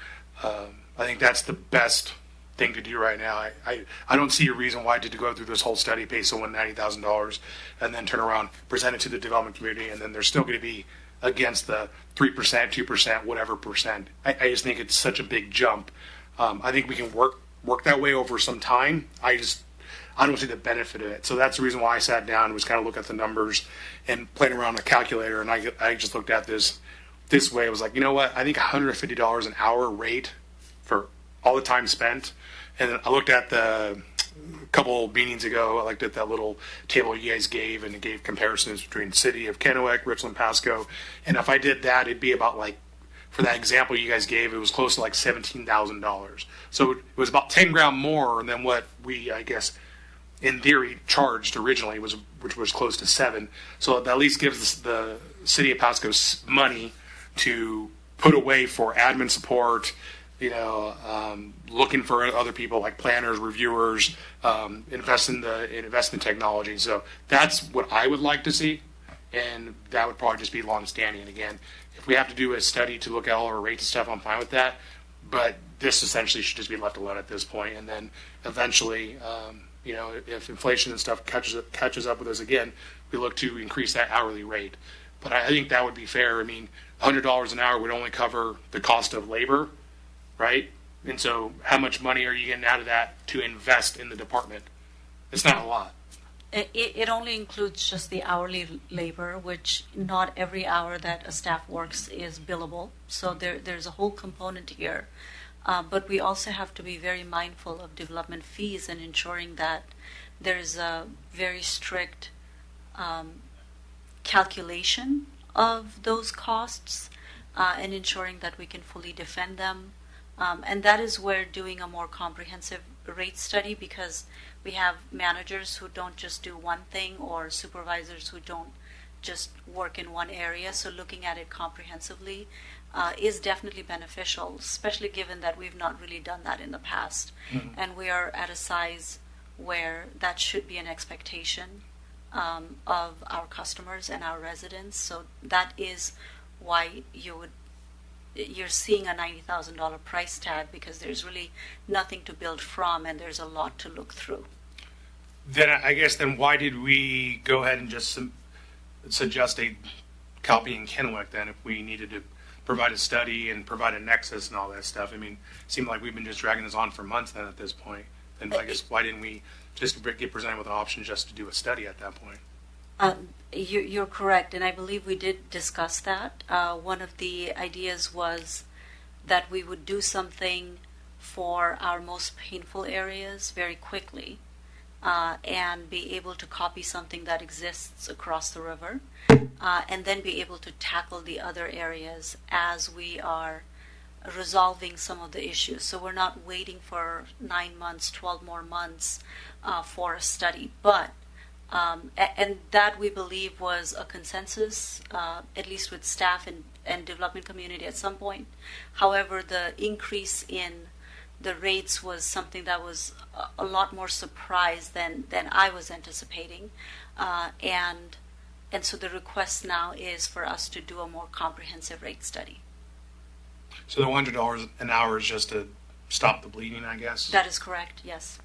I think that's the best thing to do right now. I don't see a reason why to go through this whole study, pay someone $90,000, and then turn around, present it to the development community, and then they're still going to be against the 3%, 2%, whatever percent. I just think it's such a big jump. I think we can work that way over some time. I don't see the benefit of it. So that's the reason why I sat down and was kind of look at the numbers and playing around with a calculator. And I just looked at this way. I was like, you know what? I think $150 an hour rate for all the time spent. And then I looked at a couple meetings ago, I looked at that little table you guys gave, and it gave comparisons between City of Kennewick, Richland, Pasco. And if I did that, it'd be about like, for that example you guys gave, it was close to like $17,000. So it was about 10 grand more than what we, I guess, in theory, charged originally, which was close to 7. So that at least gives the City of Pasco money to put away for admin support, looking for other people like planners, reviewers, invest in technology. So that's what I would like to see, and that would probably just be long-standing. And again, if we have to do a study to look at all our rates and stuff, I'm fine with that. But this essentially should just be left alone at this point, and then eventually, if inflation and stuff catches up with us again, we look to increase that hourly rate. But I think that would be fair. I mean, $100 an hour would only cover the cost of labor, right? And so how much money are you getting out of that to invest in the department? It's not a lot. It only includes just the hourly labor, which not every hour that a staff works is billable. So there's a whole component here. But we also have to be very mindful of development fees and ensuring that there's a very strict calculation of those costs and ensuring that we can fully defend them. And that is where doing a more comprehensive rate study, because we have managers who don't just do one thing or supervisors who don't just work in one area. So looking at it comprehensively is definitely beneficial, especially given that we've not really done that in the past. Mm-hmm. And we are at a size where that should be an expectation of our customers and our residents. So that is why you're seeing a $90,000 price tag, because there's really nothing to build from and there's a lot to look through. Then I guess why did we go ahead and just suggest a copy in Kennewick then, if we needed to provide a study and provide a nexus and all that stuff? I mean, it seemed like we've been just dragging this on for months then at this point. And I guess why didn't we just get presented with an option just to do a study at that point? You're correct, and I believe we did discuss that. One of the ideas was that we would do something for our most painful areas very quickly and be able to copy something that exists across the river and then be able to tackle the other areas as we are resolving some of the issues. So we're not waiting for 9 months, 12 more months for a study. But and that, we believe, was a consensus, at least with staff and development community at some point. However, the increase in the rates was something that was a lot more surprise than I was anticipating. And so the request now is for us to do a more comprehensive rate study. So the $100 an hour is just to stop the bleeding, I guess? That is correct, yes.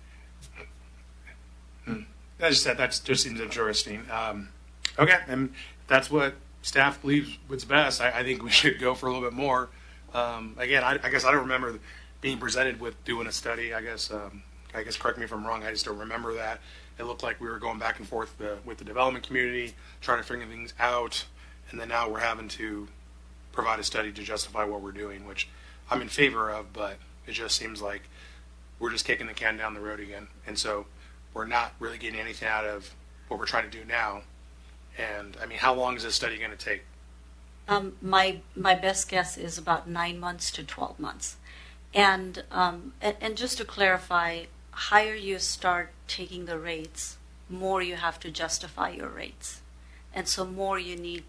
That just seems interesting. Okay, and that's what staff believes was best. I think we should go for a little bit more. Again, I guess I don't remember being presented with doing a study. I guess correct me if I'm wrong. I just don't remember that. It looked like we were going back and forth with the development community, trying to figure things out, and then now we're having to provide a study to justify what we're doing, which I'm in favor of, but it just seems like we're just kicking the can down the road again. And so we're not really getting anything out of what we're trying to do now. And I mean, how long is this study going to take? My best guess is about 9 months to 12 months. And just to clarify, higher you start taking the rates, more you have to justify your rates. And so more you need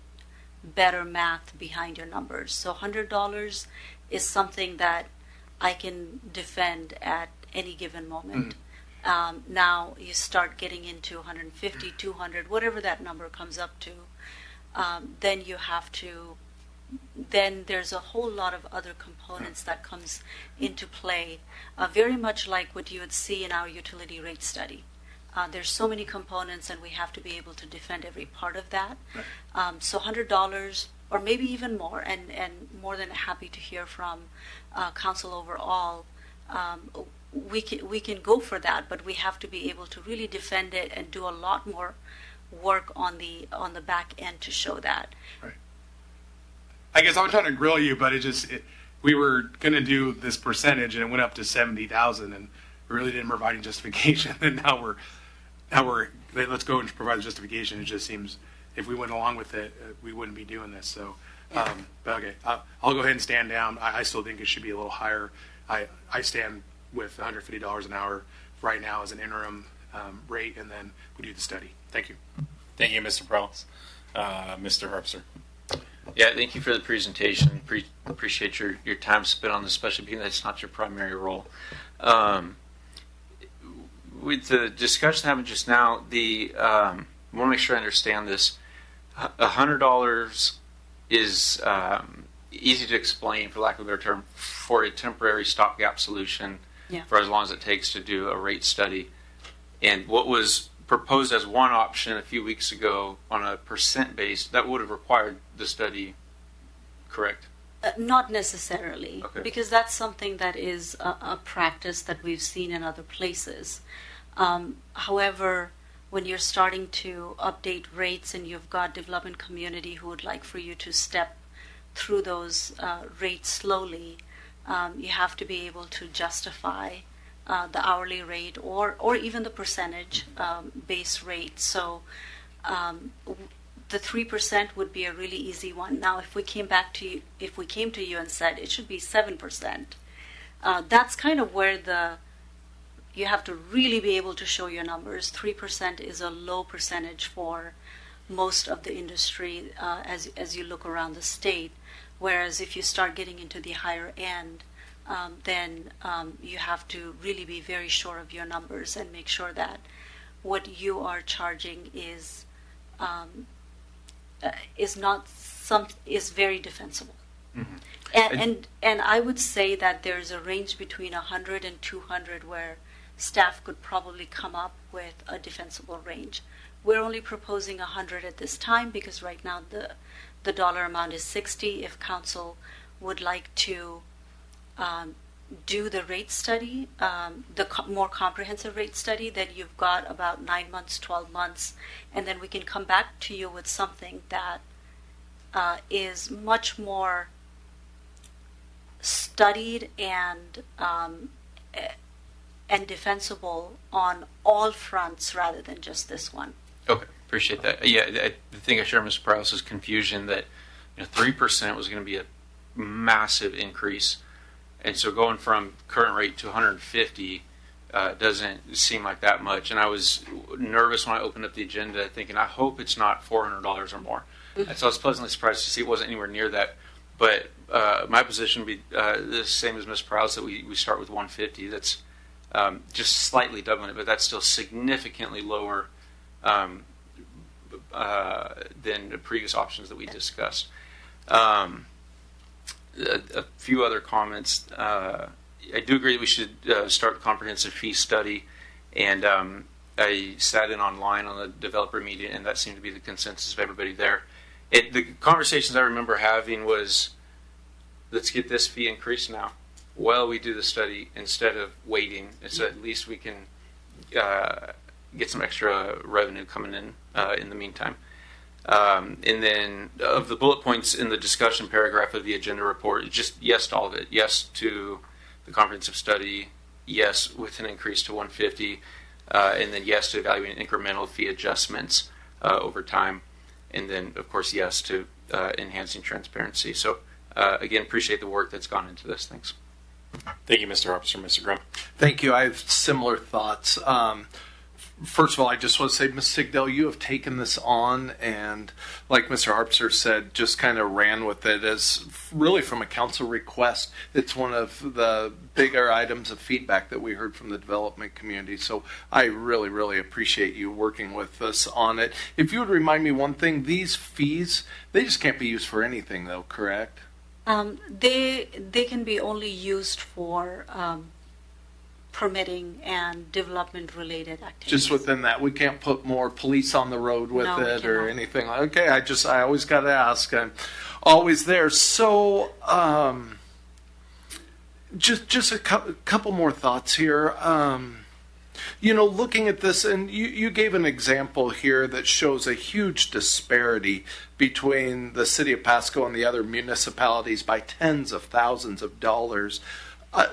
better math behind your numbers. So $100 is something that I can defend at any given moment. Now you start getting into 150, 200, whatever that number comes up to, then you have to, then there's a whole lot of other components that comes into play, very much like what you would see in our utility rate study. There's so many components, and we have to be able to defend every part of that. So $100, or maybe even more, and more than happy to hear from council overall. We can go for that, but we have to be able to really defend it and do a lot more work on the back end to show that. Right. I guess I'm trying to grill you, but we were going to do this percentage, and it went up to 70,000, and we really didn't provide any justification. And now we're let's go and provide the justification. It just seems if we went along with it, we wouldn't be doing this. So, but okay, I'll go ahead and stand down. I still think it should be a little higher. I stand with $150 an hour right now as an interim rate, and then we do the study. Thank you. Thank you, Mr. Prowse. Mr. Herbster. Yeah, thank you for the presentation. Appreciate your time spent on this, especially being that it's not your primary role. With the discussion happened just now, I want to make sure I understand this. $100 is easy to explain, for lack of a better term, for a temporary stopgap solution for as long as it takes to do a rate study. And what was proposed as one option a few weeks ago on a percent base, that would have required the study, correct? Not necessarily, Okay. because that's something that is a practice that we've seen in other places. However, when you're starting to update rates and you've got development community who would like for you to step through those rates slowly, you have to be able to justify the hourly rate or even the percentage base rate. So the 3% would be a really easy one. Now, if we came to you and said it should be 7%, that's kind of where you have to really be able to show your numbers. 3% is a low percentage for most of the industry as you look around the state. Whereas if you start getting into the higher end, then you have to really be very sure of your numbers and make sure that what you are charging is very defensible. Mm-hmm. And I would say that there's a range between 100 and 200 where staff could probably come up with a defensible range. We're only proposing 100 at this time because right now the dollar amount is 60. If council would like to do the rate study, more comprehensive rate study, then you've got about 9 months, 12 months, and then we can come back to you with something that is much more studied and defensible on all fronts rather than just this one. Okay, appreciate that. Yeah, I think I share Mr. Prowse's confusion that 3% was going to be a massive increase. And so going from current rate to 150 doesn't seem like that much. And I was nervous when I opened up the agenda thinking, I hope it's not $400 or more. And so I was pleasantly surprised to see it wasn't anywhere near that. But my position would be the same as Ms. Prowse, that we start with 150. That's just slightly doubling it, but that's still significantly lower than the previous options that we discussed. A few other comments. I do agree that we should start the comprehensive fee study, and I sat in online on the developer meeting, and that seemed to be the consensus of everybody there. The conversations I remember having was, let's get this fee increased now while we do the study instead of waiting, so at least we can get some extra revenue coming in the meantime. And then of the bullet points in the discussion paragraph of the agenda report, just yes to all of it. Yes to the comprehensive study. Yes with an increase to 150. And then yes to evaluating incremental fee adjustments over time. And then, of course, yes to enhancing transparency. So, again, appreciate the work that's gone into this. Thanks. Thank you, Mr. Officer. Mr. Grimm. Thank you. I have similar thoughts. First of all, I just want to say, Ms. Sigdell, you have taken this on, and like Mr. Harpster said, just kind of ran with it as really from a council request. It's one of the bigger items of feedback that we heard from the development community. So I really, really appreciate you working with us on it. If you would remind me one thing, these fees, they just can't be used for anything, though, correct? They can be only used for permitting and development related activities. Just within that, we can't put more police on the road with No, it we or cannot. anything. Okay, I always got to ask. I'm always there. So, just a couple more thoughts here. Looking at this, and you gave an example here that shows a huge disparity between the city of Pasco and the other municipalities by tens of thousands of dollars.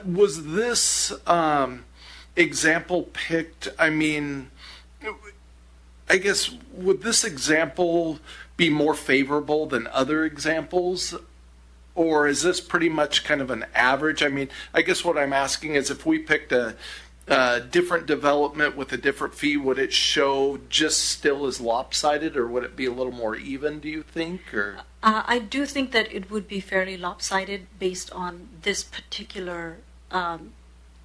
Was this example picked? I mean, I guess, would this example be more favorable than other examples? Or is this pretty much kind of an average? I mean, I guess what I'm asking is if we picked a different development with a different fee, would it show just still as lopsided, or would it be a little more even, do you think? Or I do think that it would be fairly lopsided based on this particular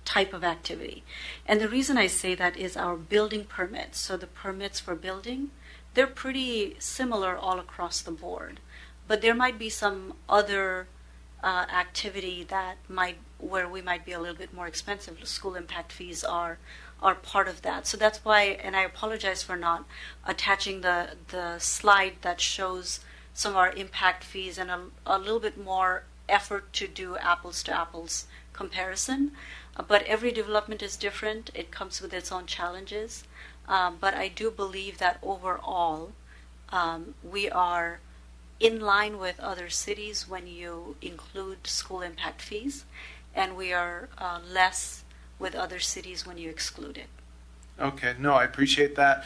type of activity. And the reason I say that is our building permits. So the permits for building, they're pretty similar all across the board. But there might be some other activity that where we might be a little bit more expensive. School impact fees are part of that. So that's why, and I apologize for not attaching the slide that shows some of our impact fees and a little bit more effort to do apples to apples comparison. But every development is different. It comes with its own challenges. But I do believe that overall, we are in line with other cities when you include school impact fees, and we are less with other cities when you exclude it. Okay, no, I appreciate that.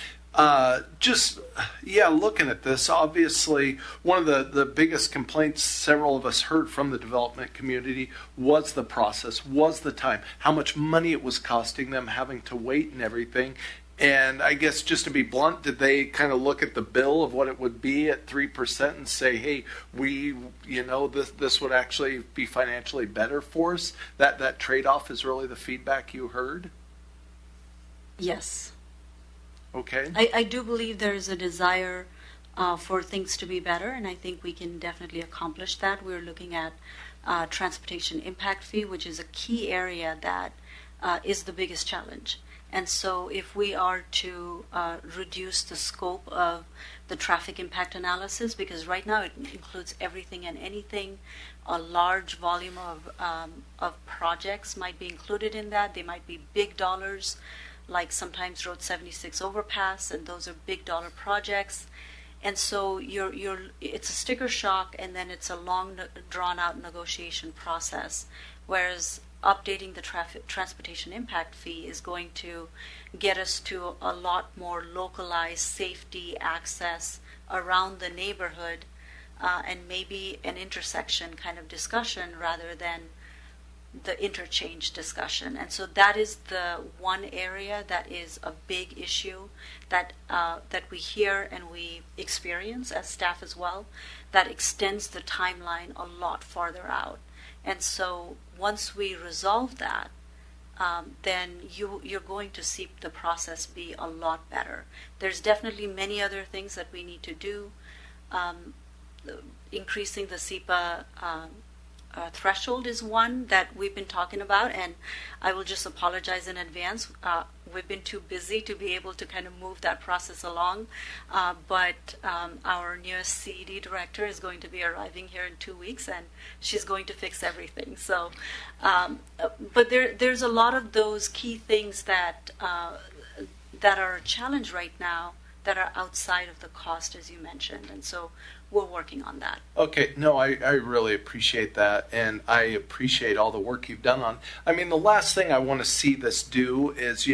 Looking at this, obviously, one of the biggest complaints several of us heard from the development community was the process, was the time, how much money it was costing them, having to wait and everything. And I guess, just to be blunt, did they kind of look at the bill of what it would be at 3% and say, hey, this would actually be financially better for us? That trade-off is really the feedback you heard? Yes. Okay. I do believe there is a desire for things to be better, and I think we can definitely accomplish that. We're looking at transportation impact fee, which is a key area that is the biggest challenge. And so if we are to reduce the scope of the traffic impact analysis, because right now it includes everything and anything, a large volume of projects might be included in that. They might be big dollars, like sometimes Road 76 overpass, and those are big dollar projects. And so it's a sticker shock, and then it's a long drawn out negotiation process. Whereas updating the transportation impact fee is going to get us to a lot more localized safety access around the neighborhood, and maybe an intersection kind of discussion rather than the interchange discussion. And so that is the one area that is a big issue that we hear and we experience as staff as well, that extends the timeline a lot farther out. And so once we resolve that, then you're going to see the process be a lot better. There's definitely many other things that we need to do. Increasing the SEPA threshold is one that we've been talking about, and I will just apologize in advance. We've been too busy to be able to kind of move that process along, but our newest CED director is going to be arriving here in 2 weeks, and she's going to fix everything. So, but there's a lot of those key things that are a challenge right now that are outside of the cost, as you mentioned, and so we're working on that. Okay, no, I really appreciate that, and I appreciate all the work you've done on. I mean, the last thing I want to see this do is,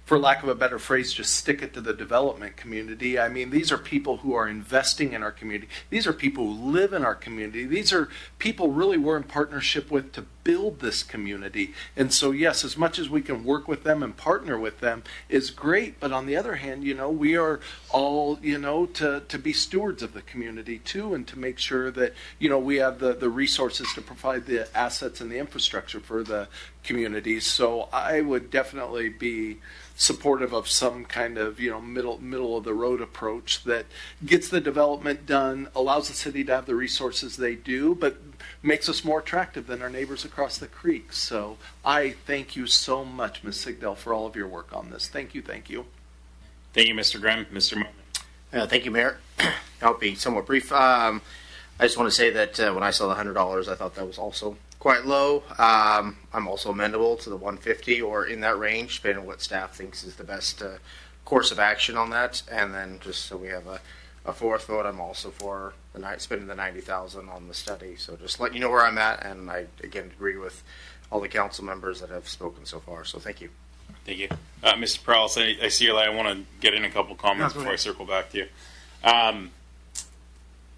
for lack of a better phrase, just stick it to the development community. I mean, these are people who are investing in our community. These are people who live in our community. These are people really we're in partnership with to build this community. And so, yes, as much as we can work with them and partner with them is great. But on the other hand, we are all, to be stewards of the community too, and to make sure that, we have the resources to provide the assets and the infrastructure for the community. So I would definitely be supportive of some kind of middle of the road approach that gets the development done, allows the city to have the resources they do, but makes us more attractive than our neighbors across the creek. So I thank you so much, Ms. Sigdell, for all of your work on this. Thank you. Thank you, Mr. Grimm. Mr. Moon. Thank you, Mayor. I'll be somewhat brief. I just want to say that when I saw the $100, I thought that was also quite low. I'm also amenable to the 150 or in that range, depending on what staff thinks is the best course of action on that. And then just so we have a fourth vote, I'm also for spending the $90,000 on the study. So just letting you know where I'm at, and I again agree with all the council members that have spoken so far. So thank you. Thank you. Mr. Prowse, I see your light. I want to get in a couple comments before I circle back to you.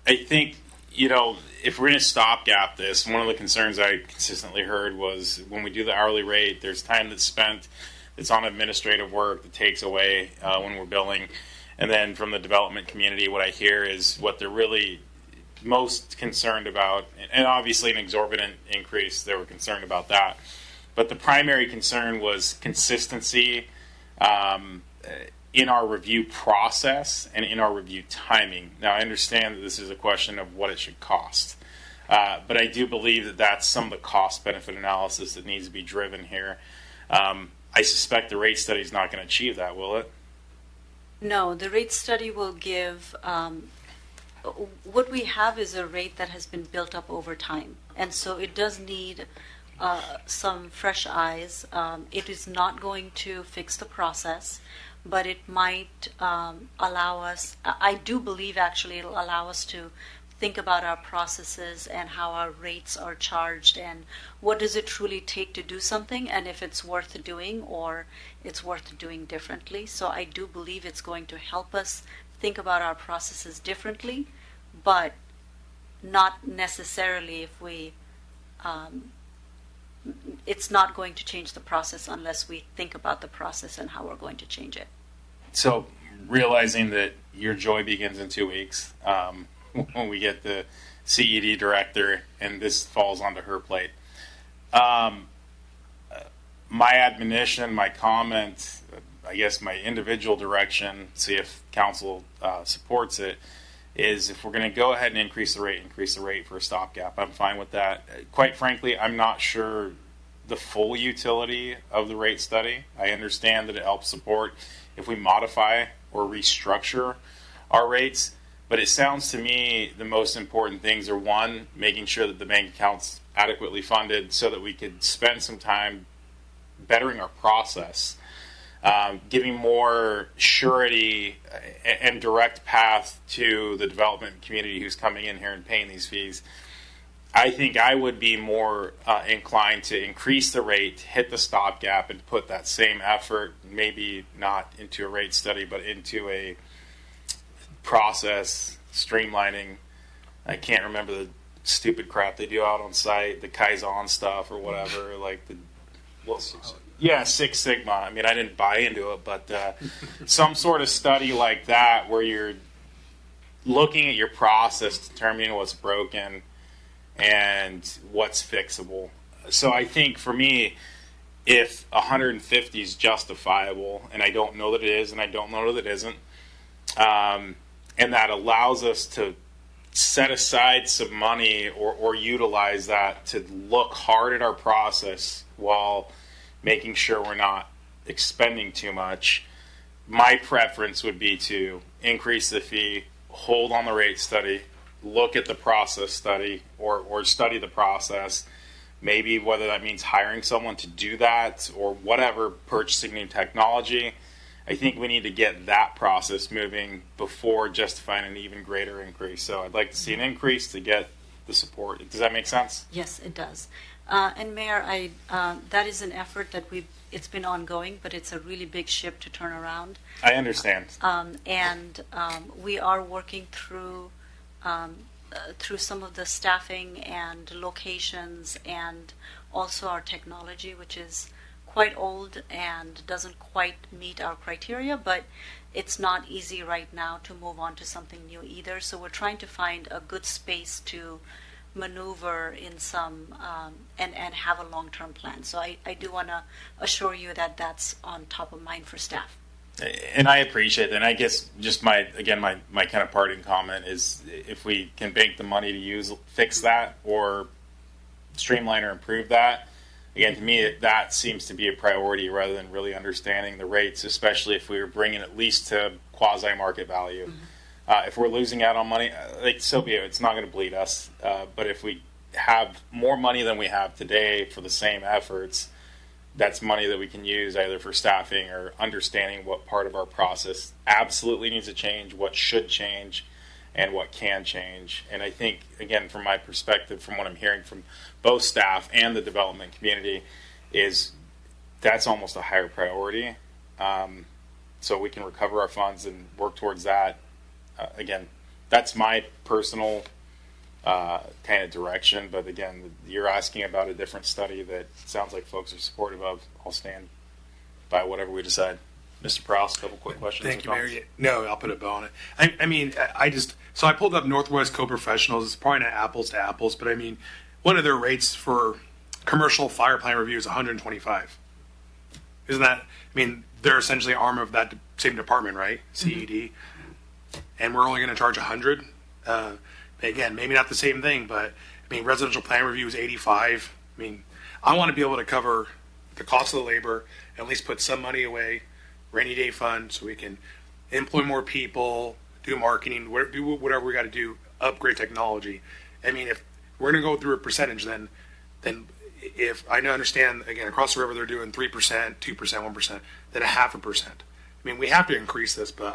I think, if we're going to stopgap this, one of the concerns I consistently heard was when we do the hourly rate, there's time that's spent that's on administrative work that takes away when we're billing. And then from the development community, what I hear is what they're really most concerned about, and obviously an exorbitant increase, they were concerned about that. But the primary concern was consistency in our review process and in our review timing. Now, I understand that this is a question of what it should cost. But I do believe that that's some of the cost-benefit analysis that needs to be driven here. I suspect the rate study is not going to achieve that, will it? No, the rate study will give, what we have is a rate that has been built up over time. And so it does need some fresh eyes. It is not going to fix the process, but it might allow us, I do believe actually it'll allow us to think about our processes and how our rates are charged and what does it truly take to do something and if it's worth doing or it's worth doing differently. So I do believe it's going to help us think about our processes differently, but not necessarily if we, it's not going to change the process unless we think about the process and how we're going to change it. So realizing that your joy begins in 2 weeks, when we get the CED director and this falls onto her plate. My admonition, my comment, I guess my individual direction, see if council supports it, is if we're going to go ahead and increase the rate for a stopgap. I'm fine with that. Quite frankly, I'm not sure the full utility of the rate study. I understand that it helps support if we modify or restructure our rates. But it sounds to me the most important things are, one, making sure that the bank account's adequately funded so that we could spend some time bettering our process, giving more surety and direct path to the development community who's coming in here and paying these fees. I think I would be more inclined to increase the rate, hit the stopgap, and put that same effort, maybe not into a rate study, but into a process, streamlining. I can't remember the stupid crap they do out on site, the Kaizen stuff or whatever, like the Six Sigma. I mean, I didn't buy into it, but some sort of study like that where you're looking at your process, determining what's broken and what's fixable. So I think for me, if 150 is justifiable, and I don't know that it is, and I don't know that it isn't, and that allows us to set aside some money or utilize that to look hard at our process while making sure we're not expending too much. My preference would be to increase the fee, hold on the rate study, look at the process study or study the process, maybe whether that means hiring someone to do that or whatever, purchasing new technology. I think we need to get that process moving before justifying an even greater increase. So I'd like to see an increase to get the support. Does that make sense? Yes, it does. And Mayor, that is an effort that it's been ongoing, but it's a really big ship to turn around. I understand. We are working through some of the staffing and locations and also our technology, which is quite old and doesn't quite meet our criteria, but it's not easy right now to move on to something new either. So we're trying to find a good space to maneuver in some and have a long-term plan. So I do want to assure you that that's on top of mind for staff. And I appreciate that. And I guess just my kind of parting comment is if we can bank the money to fix that or streamline or improve that, again, to me, that seems to be a priority rather than really understanding the rates, especially if we were bringing at least to quasi-market value. Mm-hmm. If we're losing out on money, so be it. It's not going to bleed us. But if we have more money than we have today for the same efforts, that's money that we can use either for staffing or understanding what part of our process absolutely needs to change, what should change, and what can change. And I think, again, from my perspective, from what I'm hearing from both staff and the development community, is that's almost a higher priority. So we can recover our funds and work towards that. Again, that's my personal kind of direction. But again, you're asking about a different study that sounds like folks are supportive of. I'll stand by whatever we decide. Mr. Prowse, a couple quick questions. Thank and you, comments? Mary. No, I'll put a bow on it. I mean, so I pulled up Northwest Co-Professionals. It's probably not apples to apples, but I mean, one of their rates for commercial fire plan review is 125. Isn't that, I mean, they're essentially an arm of that same department, right? CED. And we're only going to charge 100. Again, maybe not the same thing, but I mean, residential plan review is 85. I mean, I want to be able to cover the cost of the labor, at least put some money away, rainy day fund, so we can employ more people, do marketing, do whatever we got to do, upgrade technology. I mean, if we're going to go through a percentage, then if I understand, again, across the river they're doing 3%, 2%, 1%, then 0.5%. I mean, we have to increase this, but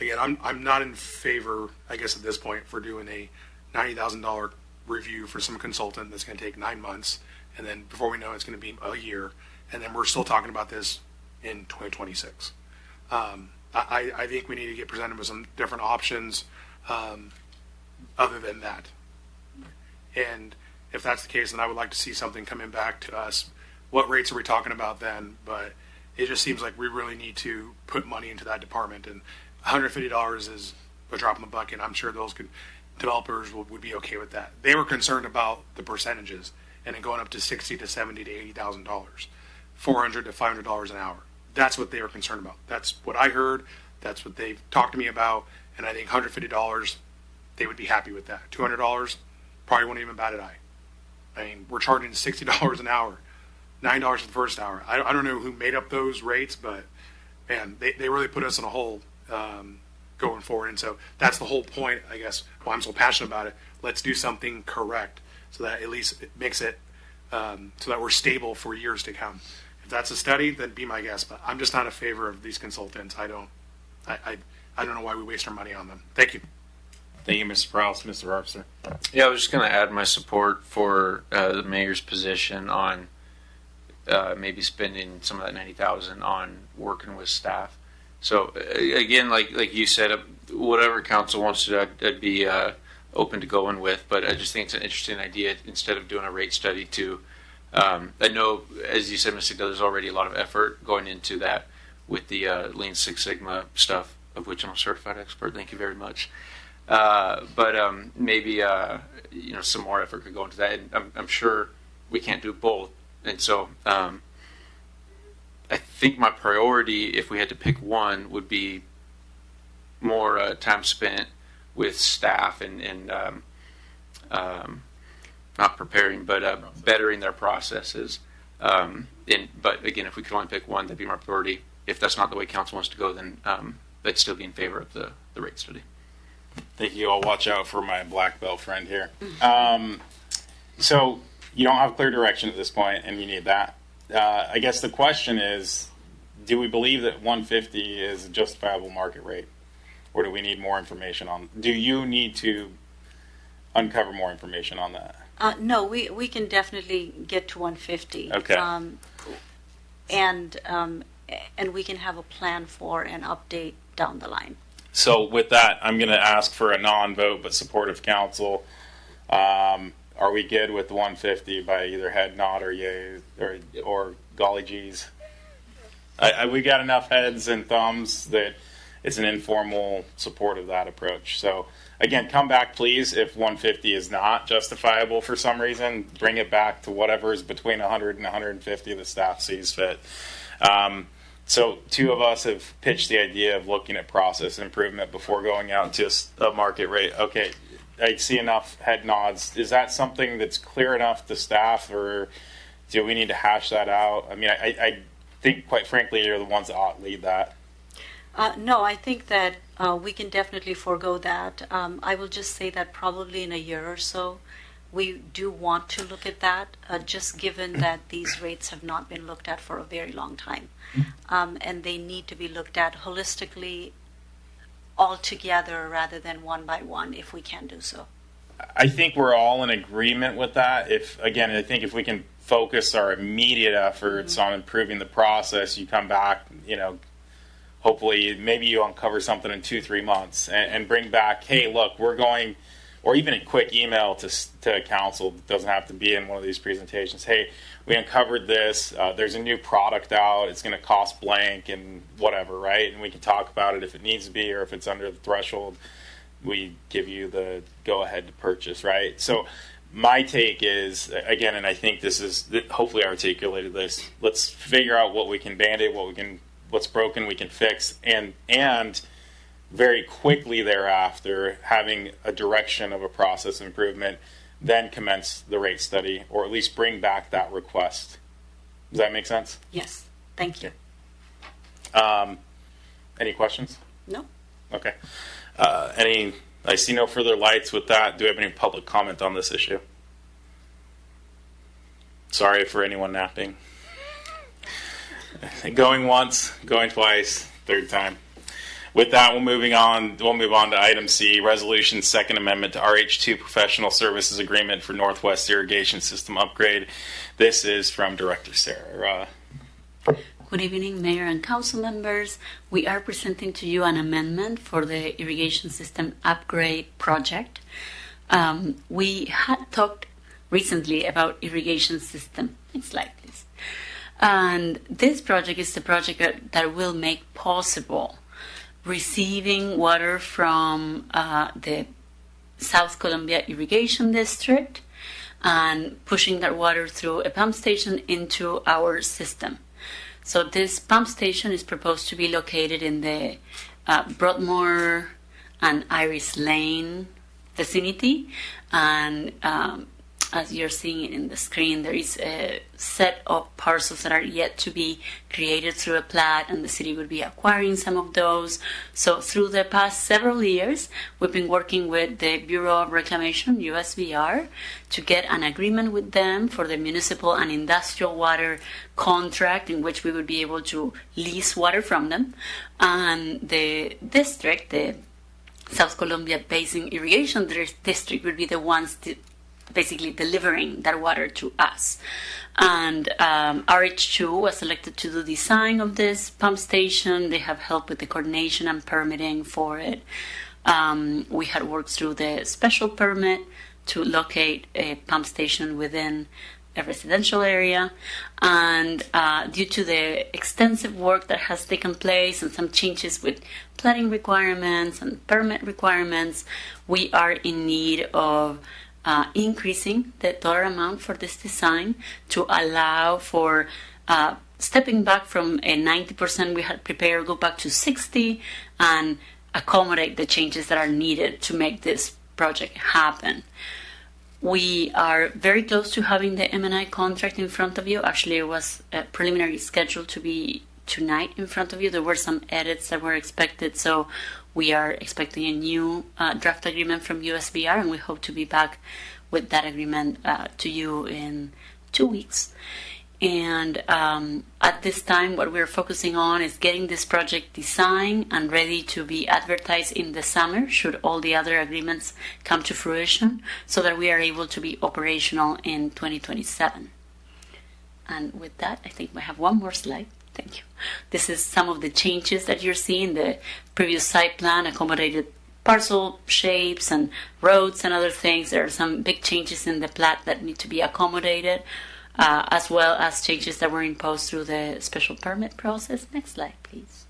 again, I'm not in favor, I guess at this point, for doing a $90,000 review for some consultant that's going to take 9 months, and then before we know it, it's going to be a year, and then we're still talking about this in 2026. I think we need to get presented with some different options other than that. And if that's the case, then I would like to see something coming back to us. What rates are we talking about then? But it just seems like we really need to put money into that department. And $150 is a drop in the bucket. I'm sure those developers would be okay with that. They were concerned about the percentages and it going up to $60,000 to $70,000 to $80,000, $400 to $500 an hour. That's what they were concerned about. That's what I heard. That's what they've talked to me about. And I think $150, they would be happy with that. $200 probably wouldn't even bat an eye. I mean, we're charging $60 an hour, $9 for the first hour. I don't know who made up those rates, but man, they really put us in a hole going forward. And so that's the whole point, I guess, why I'm so passionate about it. Let's do something correct so that at least it makes it so that we're stable for years to come. If that's a study, then be my guest. But I'm just not in favor of these consultants. I don't know why we waste our money on them. Thank you. Thank you, Mr. Prowse. Mr. Harpster. Yeah, I was just going to add my support for the mayor's position on maybe spending some of that $90,000 on working with staff. So again, like you said, whatever council wants to do, I'd be open to going with. But I just think it's an interesting idea instead of doing a rate study to. I know, as you said, Mr. There's already a lot of effort going into that with the Lean Six Sigma stuff, of which I'm a certified expert. Thank you very much. But maybe some more effort could go into that. And I'm sure we can't do both. And so I think my priority, if we had to pick one, would be more time spent with staff and not preparing, but bettering their processes. But again, if we could only pick one, that'd be my priority. If that's not the way council wants to go, then I'd still be in favor of the rate study. Thank you. I'll watch out for my black belt friend here. So you don't have clear direction at this point, and you need that. I guess the question is, do we believe that 150 is a justifiable market rate, or do we need more information on? Do you need to uncover more information on that? No, we can definitely get to 150. Okay. And we can have a plan for an update down the line. So with that, I'm going to ask for a non-vote but supportive council. Are we good with 150 by either head nod or yay or golly geez? We got enough heads and thumbs that it's an informal support of that approach. So again, come back please if 150 is not justifiable for some reason. Bring it back to whatever is between 100 and 150 the staff sees fit. So two of us have pitched the idea of looking at process improvement before going out to a market rate. Okay, I see enough head nods. Is that something that's clear enough to staff, or do we need to hash that out? I mean, I think, quite frankly, you're the ones that ought to lead that. No, I think that we can definitely forego that. I will just say that probably in a year or so, we do want to look at that, just given that these rates have not been looked at for a very long time. And they need to be looked at holistically all together rather than one by one if we can do so. I think we're all in agreement with that. I think if we can focus our immediate efforts on improving the process, you come back, hopefully maybe you uncover something in 2-3 months and bring back, hey, look, we're or even a quick email to council. It doesn't have to be in one of these presentations. Hey, we uncovered this. There's a new product out. It's going to cost blank and whatever, right? And we can talk about it if it needs to be, or if it's under the threshold, we give you the go ahead to purchase, right? So my take is, again, and I think this is hopefully articulated this. Let's figure out what we can band-aid, what's broken we can fix, and very quickly thereafter, having a direction of a process improvement, then commence the rate study, or at least bring back that request. Does that make sense? Yes, thank you. Any questions? No. Okay. I see no further lights with that. Do we have any public comment on this issue? Sorry for anyone napping. Going once, going twice, third time. With that, we'll move on to item C, Resolution Second Amendment to RH2 Professional Services Agreement for Northwest Irrigation System Upgrade. This is from Director Sarah. Good evening, Mayor and Council members. We are presenting to you an amendment for the irrigation system upgrade project. We had talked recently about irrigation system. Next slide, please. And this project is the project that will make possible receiving water from the South Columbia Irrigation District and pushing that water through a pump station into our system. So this pump station is proposed to be located in the Broadmoor and Iris Lane vicinity, and as you're seeing in the screen, there is a set of parcels that are yet to be created through a plat, and the city would be acquiring some of those. So through the past several years, we've been working with the Bureau of Reclamation, USBR, to get an agreement with them for the municipal and industrial water contract in which we would be able to lease water from them. And the district, the South Columbia Basin Irrigation District, would be the ones basically delivering that water to us. And RH2 was selected to do design of this pump station. They have helped with the coordination and permitting for it. We had worked through the special permit to locate a pump station within a residential area. And due to the extensive work that has taken place and some changes with planning requirements and permit requirements, we are in need of increasing the dollar amount for this design to allow for stepping back from a 90% we had prepared, go back to 60, and accommodate the changes that are needed to make this project happen. We are very close to having the M&I contract in front of you. Actually, it was preliminary scheduled to be tonight in front of you. There were some edits that were expected, so we are expecting a new draft agreement from USBR, and we hope to be back with that agreement to you in 2 weeks. And at this time, what we're focusing on is getting this project designed and ready to be advertised in the summer, should all the other agreements come to fruition, so that we are able to be operational in 2027. And with that, I think I have one more slide. Thank you. This is some of the changes that you're seeing. The previous site plan accommodated parcel shapes and roads and other things. There are some big changes in the plat that need to be accommodated, as well as changes that were imposed through the special permit process. Next slide, please.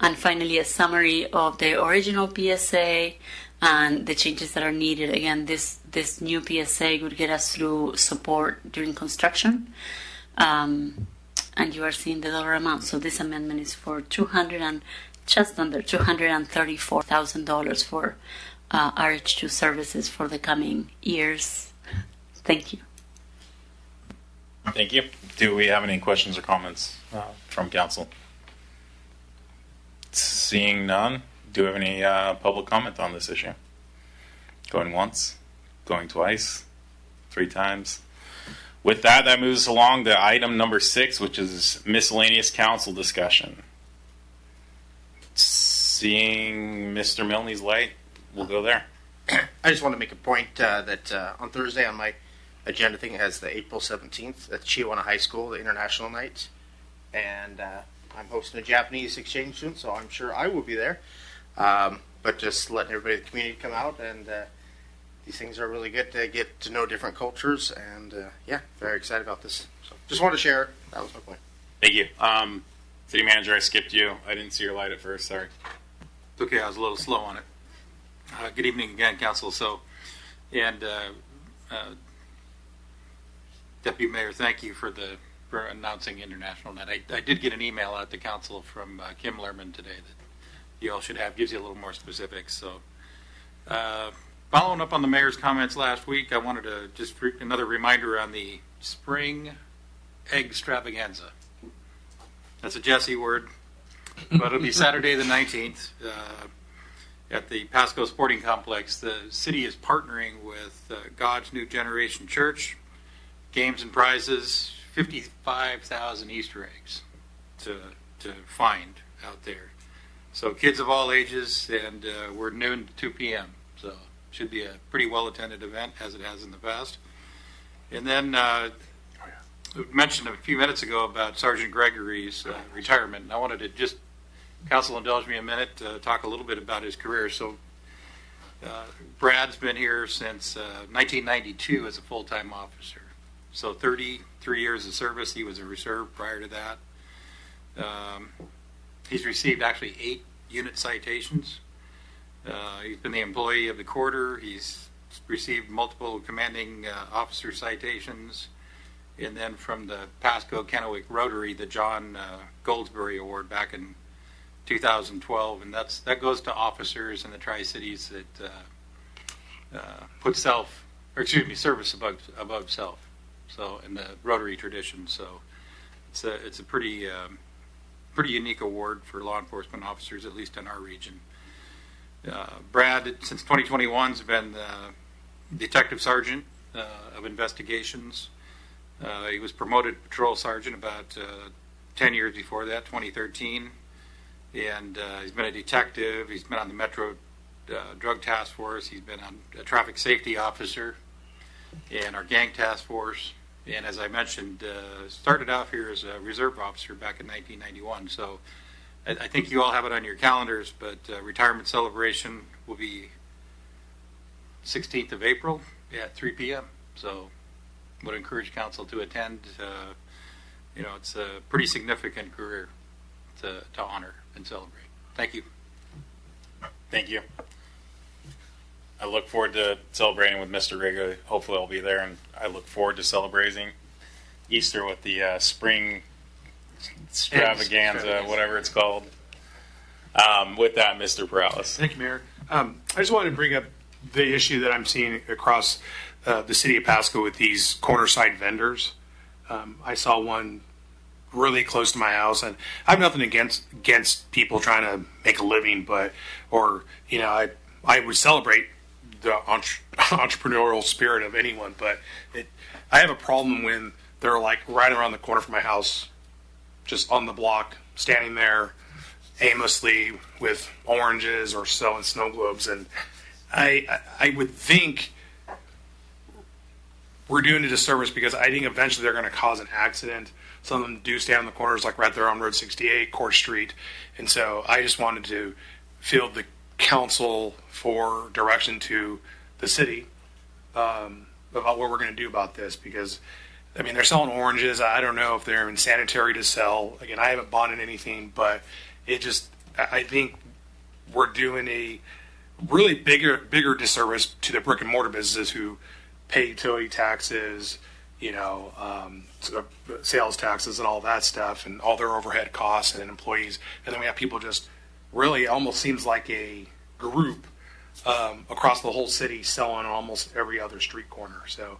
And finally, a summary of the original PSA and the changes that are needed. Again, this new PSA would get us through support during construction. And you are seeing the dollar amount. So this amendment is for just under $234,000 for RH2 services for the coming years. Thank you. Thank you. Do we have any questions or comments from council? Seeing none, do we have any public comment on this issue? Going once, going twice, 3 times. With that, that moves along to item number 6, which is miscellaneous council discussion. Seeing Mr. Milne's light, we'll go there. I just want to make a point that on Thursday on my agenda thing, it has the April 17th at Chihuahua High School, the International Night. And I'm hosting a Japanese exchange student, so I'm sure I will be there. but just letting everybody in the community come out, and these things are really good to get to know different cultures, and yeah, very excited about this. So just wanted to share. That was my point. Thank you. City Manager, I skipped you. I didn't see your light at first. Sorry. It's okay, I was a little slow on it. Good evening again, Council. Deputy Mayor, thank you for announcing International Night. I did get an email out to Council from Kim Lerman today that you all should have, gives you a little more specifics. So, following up on the Mayor's comments last week, I wanted to just another reminder on the spring egg extravaganza. That's a Jesse word, but it'll be Saturday the 19th at the Pasco Sporting Complex. The city is partnering with God's New Generation Church, games and prizes, 55,000 Easter eggs to find out there. So kids of all ages, and we're noon to 2 p.m. So should be a pretty well-attended event, as it has in the past. And then we mentioned a few minutes ago about Sergeant Gregory's retirement, and I wanted to just, Council indulge me a minute to talk a little bit about his career. So Brad's been here since 1992 as a full-time officer. So 33 years of service. He was a reserve prior to that. He's received actually 8 unit citations. He's been the employee of the quarter. He's received multiple commanding officer citations. And then from the Pasco Kennewick Rotary, the John Goldsberry Award back in 2012. And that goes to officers in the Tri-Cities that put service above self. So in the Rotary tradition, so it's a pretty unique award for law enforcement officers, at least in our region. Brad, since 2021, has been Detective Sergeant of Investigations. He was promoted to Patrol Sergeant about 10 years before that, 2013, and he's been a detective. He's been on the Metro Drug Task Force. He's been on a Traffic Safety Officer and our Gang Task Force. And as I mentioned, started off here as a reserve officer back in 1991. So I think you all have it on your calendars, but retirement celebration will be 16th of April at 3 p.m. So would encourage council to attend. It's a pretty significant career to honor and celebrate. Thank you. Thank you. I look forward to celebrating with Mr. Riga. Hopefully I'll be there, and I look forward to celebrating Easter with the spring extravaganza, whatever it's called. With that, Mr. Perales. Thank you, Mayor. I just wanted to bring up the issue that I'm seeing across the city of Pasco with these corner side vendors. I saw one really close to my house, and I have nothing against people trying to make a living, I would celebrate the entrepreneurial spirit of anyone, but I have a problem when they're like right around the corner from my house, just on the block, standing there aimlessly with oranges or selling snow globes. And I would think we're doing a disservice, because I think eventually they're going to cause an accident. Some of them do stand on the corners, like right there on Road 68, Court Street. And so I just wanted to field the council for direction to the city about what we're going to do about this, because they're selling oranges. I don't know if they're even sanitary to sell. Again, I haven't bought in anything, but I think we're doing a really bigger disservice to the brick and mortar businesses who pay utility taxes, sales taxes and all that stuff, and all their overhead costs and employees. And then we have people just really almost seems like a group across the whole city selling on almost every other street corner. So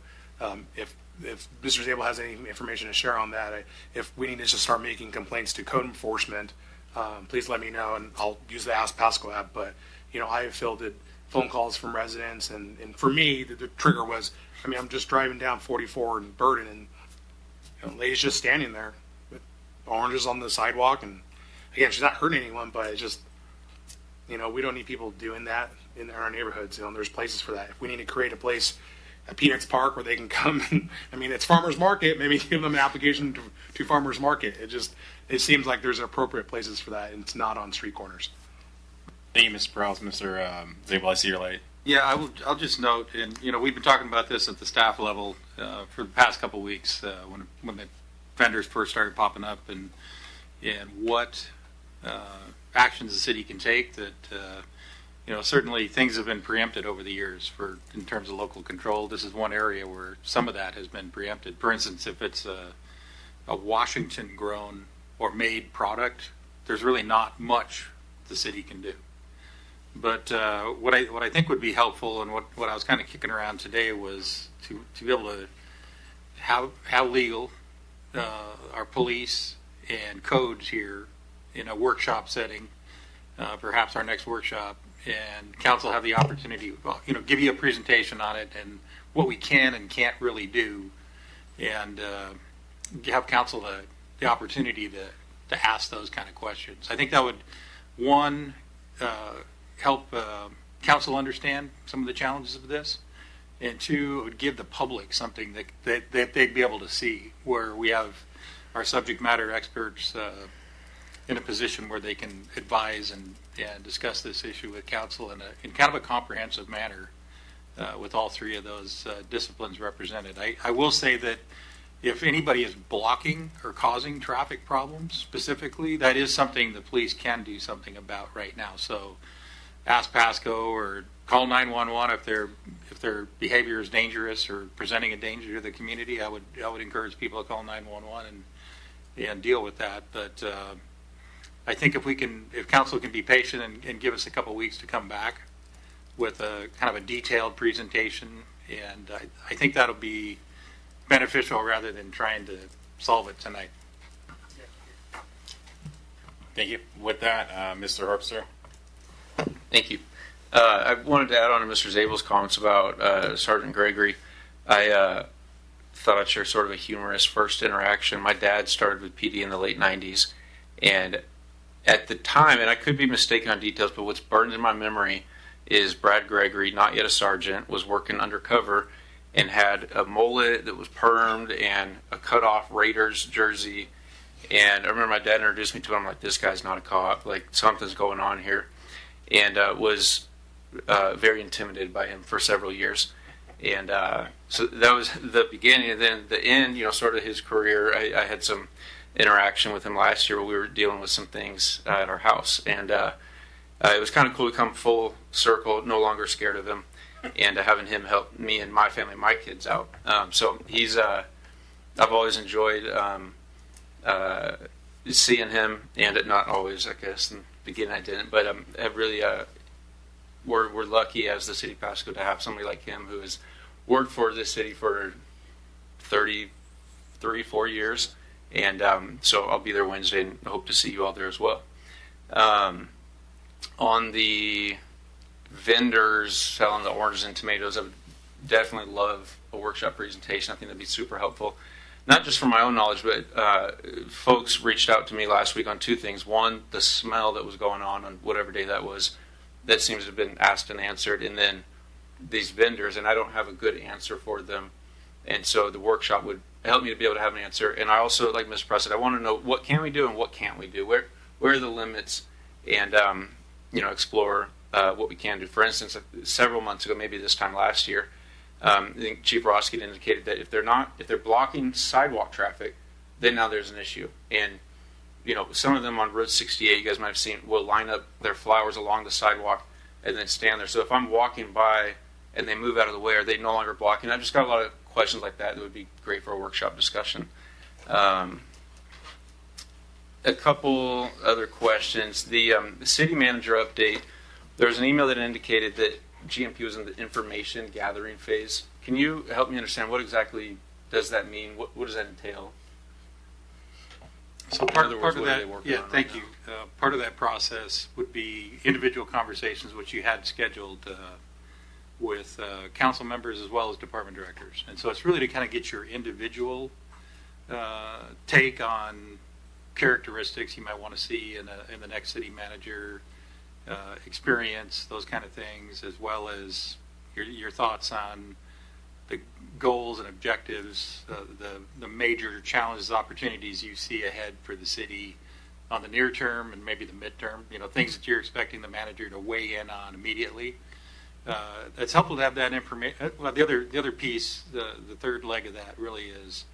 if Mr. Zabel has any information to share on that, if we need to just start making complaints to code enforcement, please let me know, and I'll use the Ask Pasco app. But I have fielded phone calls from residents, and for me the trigger was, I'm just driving down 44 in Burden, and lady's just standing there with oranges on the sidewalk, and again, she's not hurting anyone, but it's just, we don't need people doing that in our neighborhoods. There's places for that. If we need to create a place at Phoenix Park where they can come, it's farmers market, maybe give them an application to farmers market. It seems like there's appropriate places for that, and it's not on street corners. Thank you, Mr. Prowse. Mr. Zabel, I see your light. Yeah, I'll just note, and we've been talking about this at the staff level for the past couple of weeks when the vendors first started popping up, and what actions the city can take. That certainly things have been preempted over the years in terms of local control. This is one area where some of that has been preempted. For instance, if it's a Washington-grown or made product, there's really not much the city can do. But what I think would be helpful, and what I was kind of kicking around today, was to be able to how legal our police and codes here in a workshop setting, perhaps our next workshop, and council have the opportunity, give you a presentation on it and what we can and can't really do, and have council the opportunity to ask those kind of questions. I think that would, one, help council understand some of the challenges of this, and two, it would give the public something that they'd be able to see, where we have our subject matter experts in a position where they can advise and discuss this issue with council in kind of a comprehensive manner with all three of those disciplines represented. I will say that if anybody is blocking or causing traffic problems specifically, that is something the police can do something about right now. So ask Pasco or call 911 if their behavior is dangerous or presenting a danger to the community. I would encourage people to call 911 and deal with that. But I think if council can be patient and give us a couple weeks to come back with a kind of a detailed presentation, and I think that'll be beneficial rather than trying to solve it tonight. Thank you. With that, Mr. Herbster. Thank you. I wanted to add on to Mr. Zabel's comments about Sergeant Gregory. I thought I'd share sort of a humorous first interaction. My dad started with PD in the late 90s, and at the time, and I could be mistaken on details, but what's burned in my memory is Brad Gregory, not yet a sergeant, was working undercover and had a mullet that was permed and a cut-off Raiders jersey. And I remember my dad introduced me to him. I'm like, this guy's not a cop. Like, something's going on here. And was very intimidated by him for several years. And so that was the beginning. And then the end, sort of his career, I had some interaction with him last year where we were dealing with some things at our house. And it was kind of cool to come full circle, no longer scared of him, and having him help me and my family, my kids out. So he's, I've always enjoyed seeing him, and not always, I guess. In the beginning I didn't, but I've really, we're lucky as the city of Pasco to have somebody like him who has worked for this city for 33, 4 years. And so I'll be there Wednesday and hope to see you all there as well. On the vendors selling the oranges and tomatoes, I would definitely love a workshop presentation. I think that'd be super helpful. Not just for my own knowledge, but folks reached out to me last week on two things. One, the smell that was going on whatever day that was, that seems to have been asked and answered. And then these vendors, and I don't have a good answer for them. And so the workshop would help me to be able to have an answer. And I also, like Mr. President, I want to know what can we do and what can't we do? Where are the limits? And, explore what we can do. For instance, several months ago, maybe this time last year, I think Chief Roski indicated that if they're blocking sidewalk traffic, then now there's an issue. And, some of them on Route 68, you guys might have seen, will line up their flowers along the sidewalk and then stand there. So if I'm walking by and they move out of the way, are they no longer blocking? I've just got a lot of questions like that would be great for a workshop discussion. A couple other questions. The city manager update, there was an email that indicated that GMP was in the information gathering phase. Can you help me understand what exactly does that mean? What does that entail? So part of that, thank you. Part of that process would be individual conversations which you had scheduled with council members as well as department directors. And so it's really to kind of get your individual take on characteristics you might want to see in the next city manager experience, those kind of things, as well as your thoughts on the goals and objectives, the major challenges, opportunities you see ahead for the city on the near term and maybe the midterm, things that you're expecting the manager to weigh in on immediately. It's helpful to have that information. Well, the other piece, the third leg of that really is,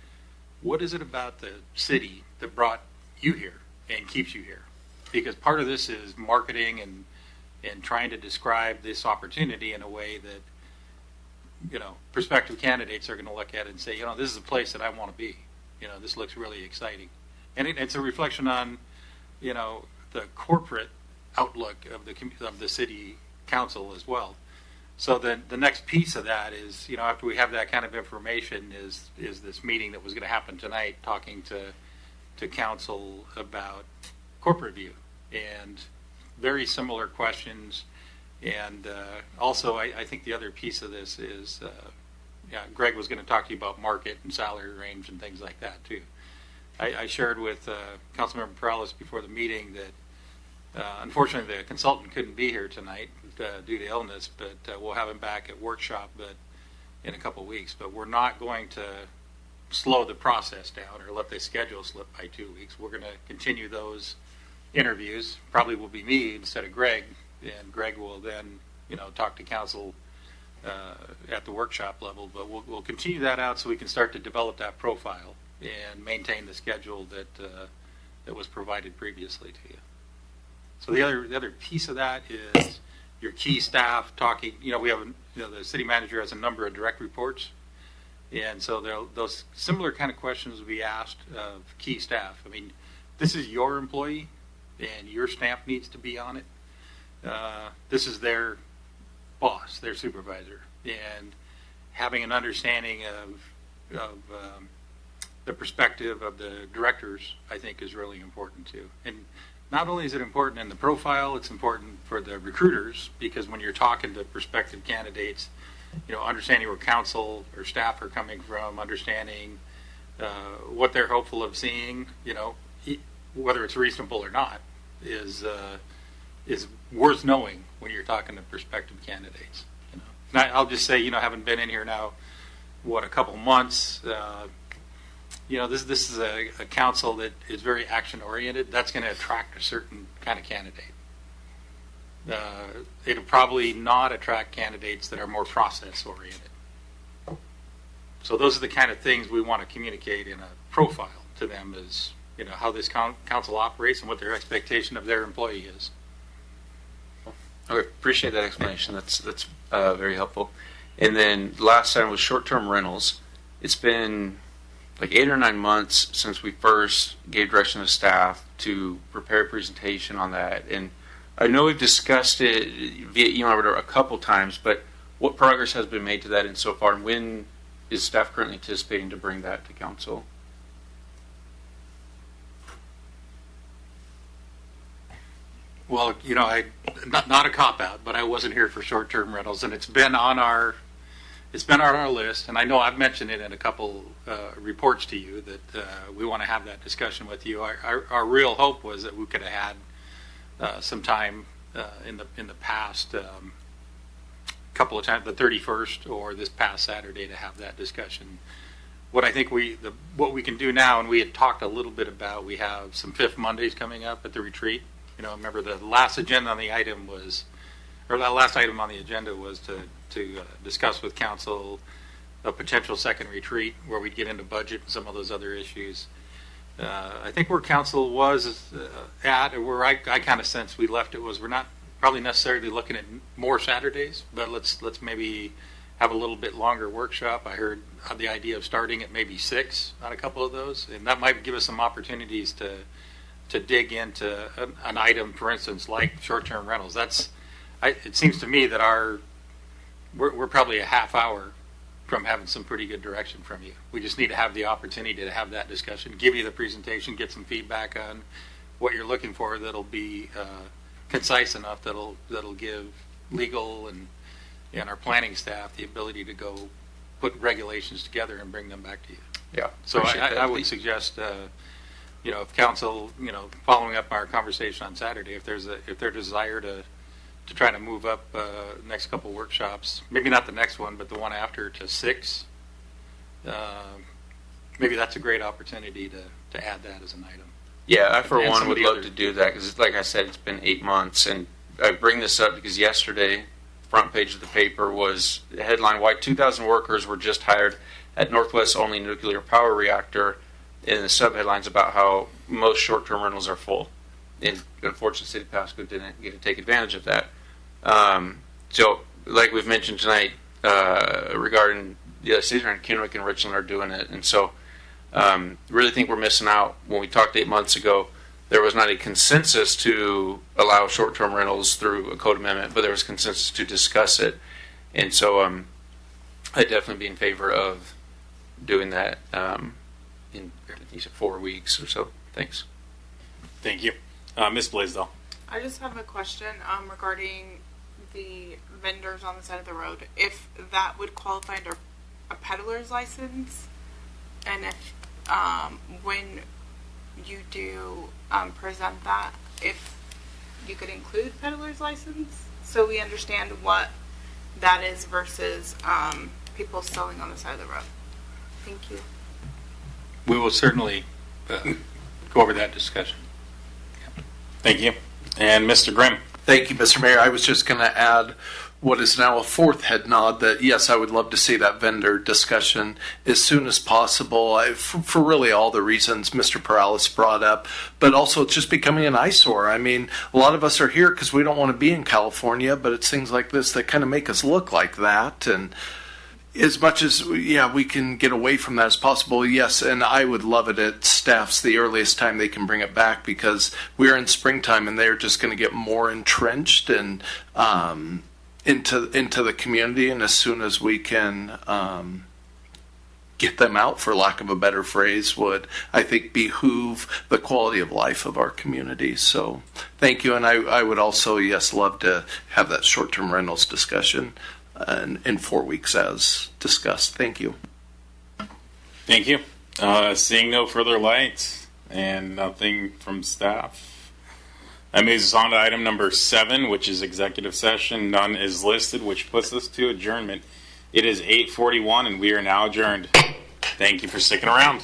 what is it about the city that brought you here and keeps you here? Because part of this is marketing and trying to describe this opportunity in a way that, prospective candidates are going to look at it and say, this is a place that I want to be. This looks really exciting. And it's a reflection on, the corporate outlook of the city council as well. So then the next piece of that is, after we have that kind of information, is this meeting that was going to happen tonight, talking to council about corporate view and very similar questions. And also, I think the other piece of this is, Greg was going to talk to you about market and salary range and things like that too. I shared with Councilmember Perales before the meeting that unfortunately the consultant couldn't be here tonight due to illness, but we'll have him back at workshop in a couple weeks. But we're not going to slow the process down or let the schedule slip by 2 weeks. We're going to continue those interviews. Probably will be me instead of Greg, and Greg will then talk to council at the workshop level. But we'll continue that out so we can start to develop that profile and maintain the schedule that was provided previously to you. So the other piece of that is your key staff talking. We have the city manager has a number of direct reports, and so those similar kind of questions will be asked of key staff. I mean, this is your employee, and your stamp needs to be on it. This is their boss, their supervisor, and having an understanding of the perspective of the directors, I think, is really important too. And not only is it important in the profile, it's important for the recruiters, because when you're talking to prospective candidates, understanding where council or staff are coming from, understanding what they're hopeful of seeing, whether it's reasonable or not, is worth knowing when you're talking to prospective candidates. And I'll just say, having been in here now, a couple months, this is a council that is very action oriented. That's going to attract a certain kind of candidate. It'll probably not attract candidates that are more process oriented. So those are the kind of things we want to communicate in a profile to them, is how this council operates and what their expectation of their employee is. Okay, appreciate that explanation. That's very helpful. And then last time was short-term rentals. It's been like 8 or 9 months since we first gave direction to staff to prepare a presentation on that. And I know we've discussed it via email a couple times, but what progress has been made to that and so far, and when is staff currently anticipating to bring that to council? Well, not a cop-out, but I wasn't here for short-term rentals, and it's been on our list. And I know I've mentioned it in a couple reports to you that we want to have that discussion with you. Our real hope was that we could have had some time in the past couple of times, the 31st or this past Saturday, to have that discussion. What I think what we can do now, and we had talked a little bit about, we have some Fifth Mondays coming up at the retreat. Remember the last agenda on the item was, or the last item on the agenda was to discuss with council a potential second retreat where we'd get into budget and some of those other issues. I think where council was at, or where I kind of sense we left it, was we're not probably necessarily looking at more Saturdays, but let's maybe have a little bit longer workshop. I heard the idea of starting at maybe 6 on a couple of those, and that might give us some opportunities to dig into an item, for instance, like short-term rentals. It seems to me that we're probably a half hour from having some pretty good direction from you. We just need to have the opportunity to have that discussion, give you the presentation, get some feedback on what you're looking for that'll be concise enough that'll give legal and our planning staff the ability to go put regulations together and bring them back to you. Yeah. So I would suggest, if council, following up our conversation on Saturday, if their desire to try to move up next couple workshops, maybe not the next one, but the one after, to 6, maybe that's a great opportunity to add that as an item. Yeah, I for And one some of would the love other- to do that because, like I said, it's been 8 months, and I bring this up because yesterday, front page of the paper was the headline: "Why 2,000 workers were just hired at Northwest only nuclear power reactor." In the subheadlines about how most short-term rentals are full, and unfortunately, City of Pasco didn't get to take advantage of that. So, like we've mentioned tonight, regarding the other cities around Kennewick and Richland are doing it, and so. Really think we're missing out. When we talked 8 months ago, there was not a consensus to allow short-term rentals through a code amendment, but there was consensus to discuss it. And so I'd definitely be in favor of doing that in 4 weeks or so. Thanks. Thank you. Ms. Blaisdell. I just have a question regarding the vendors on the side of the road. If that would qualify under a peddler's license, and if when you do present that, if you could include peddler's license, so we understand what that is versus people selling on the side of the road. Thank you. We will certainly go over that discussion. Thank you. And Mr. Grimm. Thank you, Mr. Mayor. I was just going to add what is now a fourth head nod that, yes, I would love to see that vendor discussion as soon as possible for really all the reasons Mr. Perales brought up, but also it's just becoming an eyesore. I mean, a lot of us are here because we don't want to be in California, but it's things like this that kind of make us look like that. And as much as, yeah, we can get away from that as possible, yes, and I would love it at staff's the earliest time they can bring it back because we're in springtime and they're just going to get more entrenched and into the community, and as soon as we can get them out, for lack of a better phrase, would, I think, behoove the quality of life of our community. So thank you, and I would also, yes, love to have that short-term rentals discussion in 4 weeks as discussed. Thank you. Thank you. Seeing no further lights and nothing from staff, that moves us on to item number 7, which is executive session. None is listed, which puts us to adjournment. It is 8:41, and we are now adjourned. Thank you for sticking around.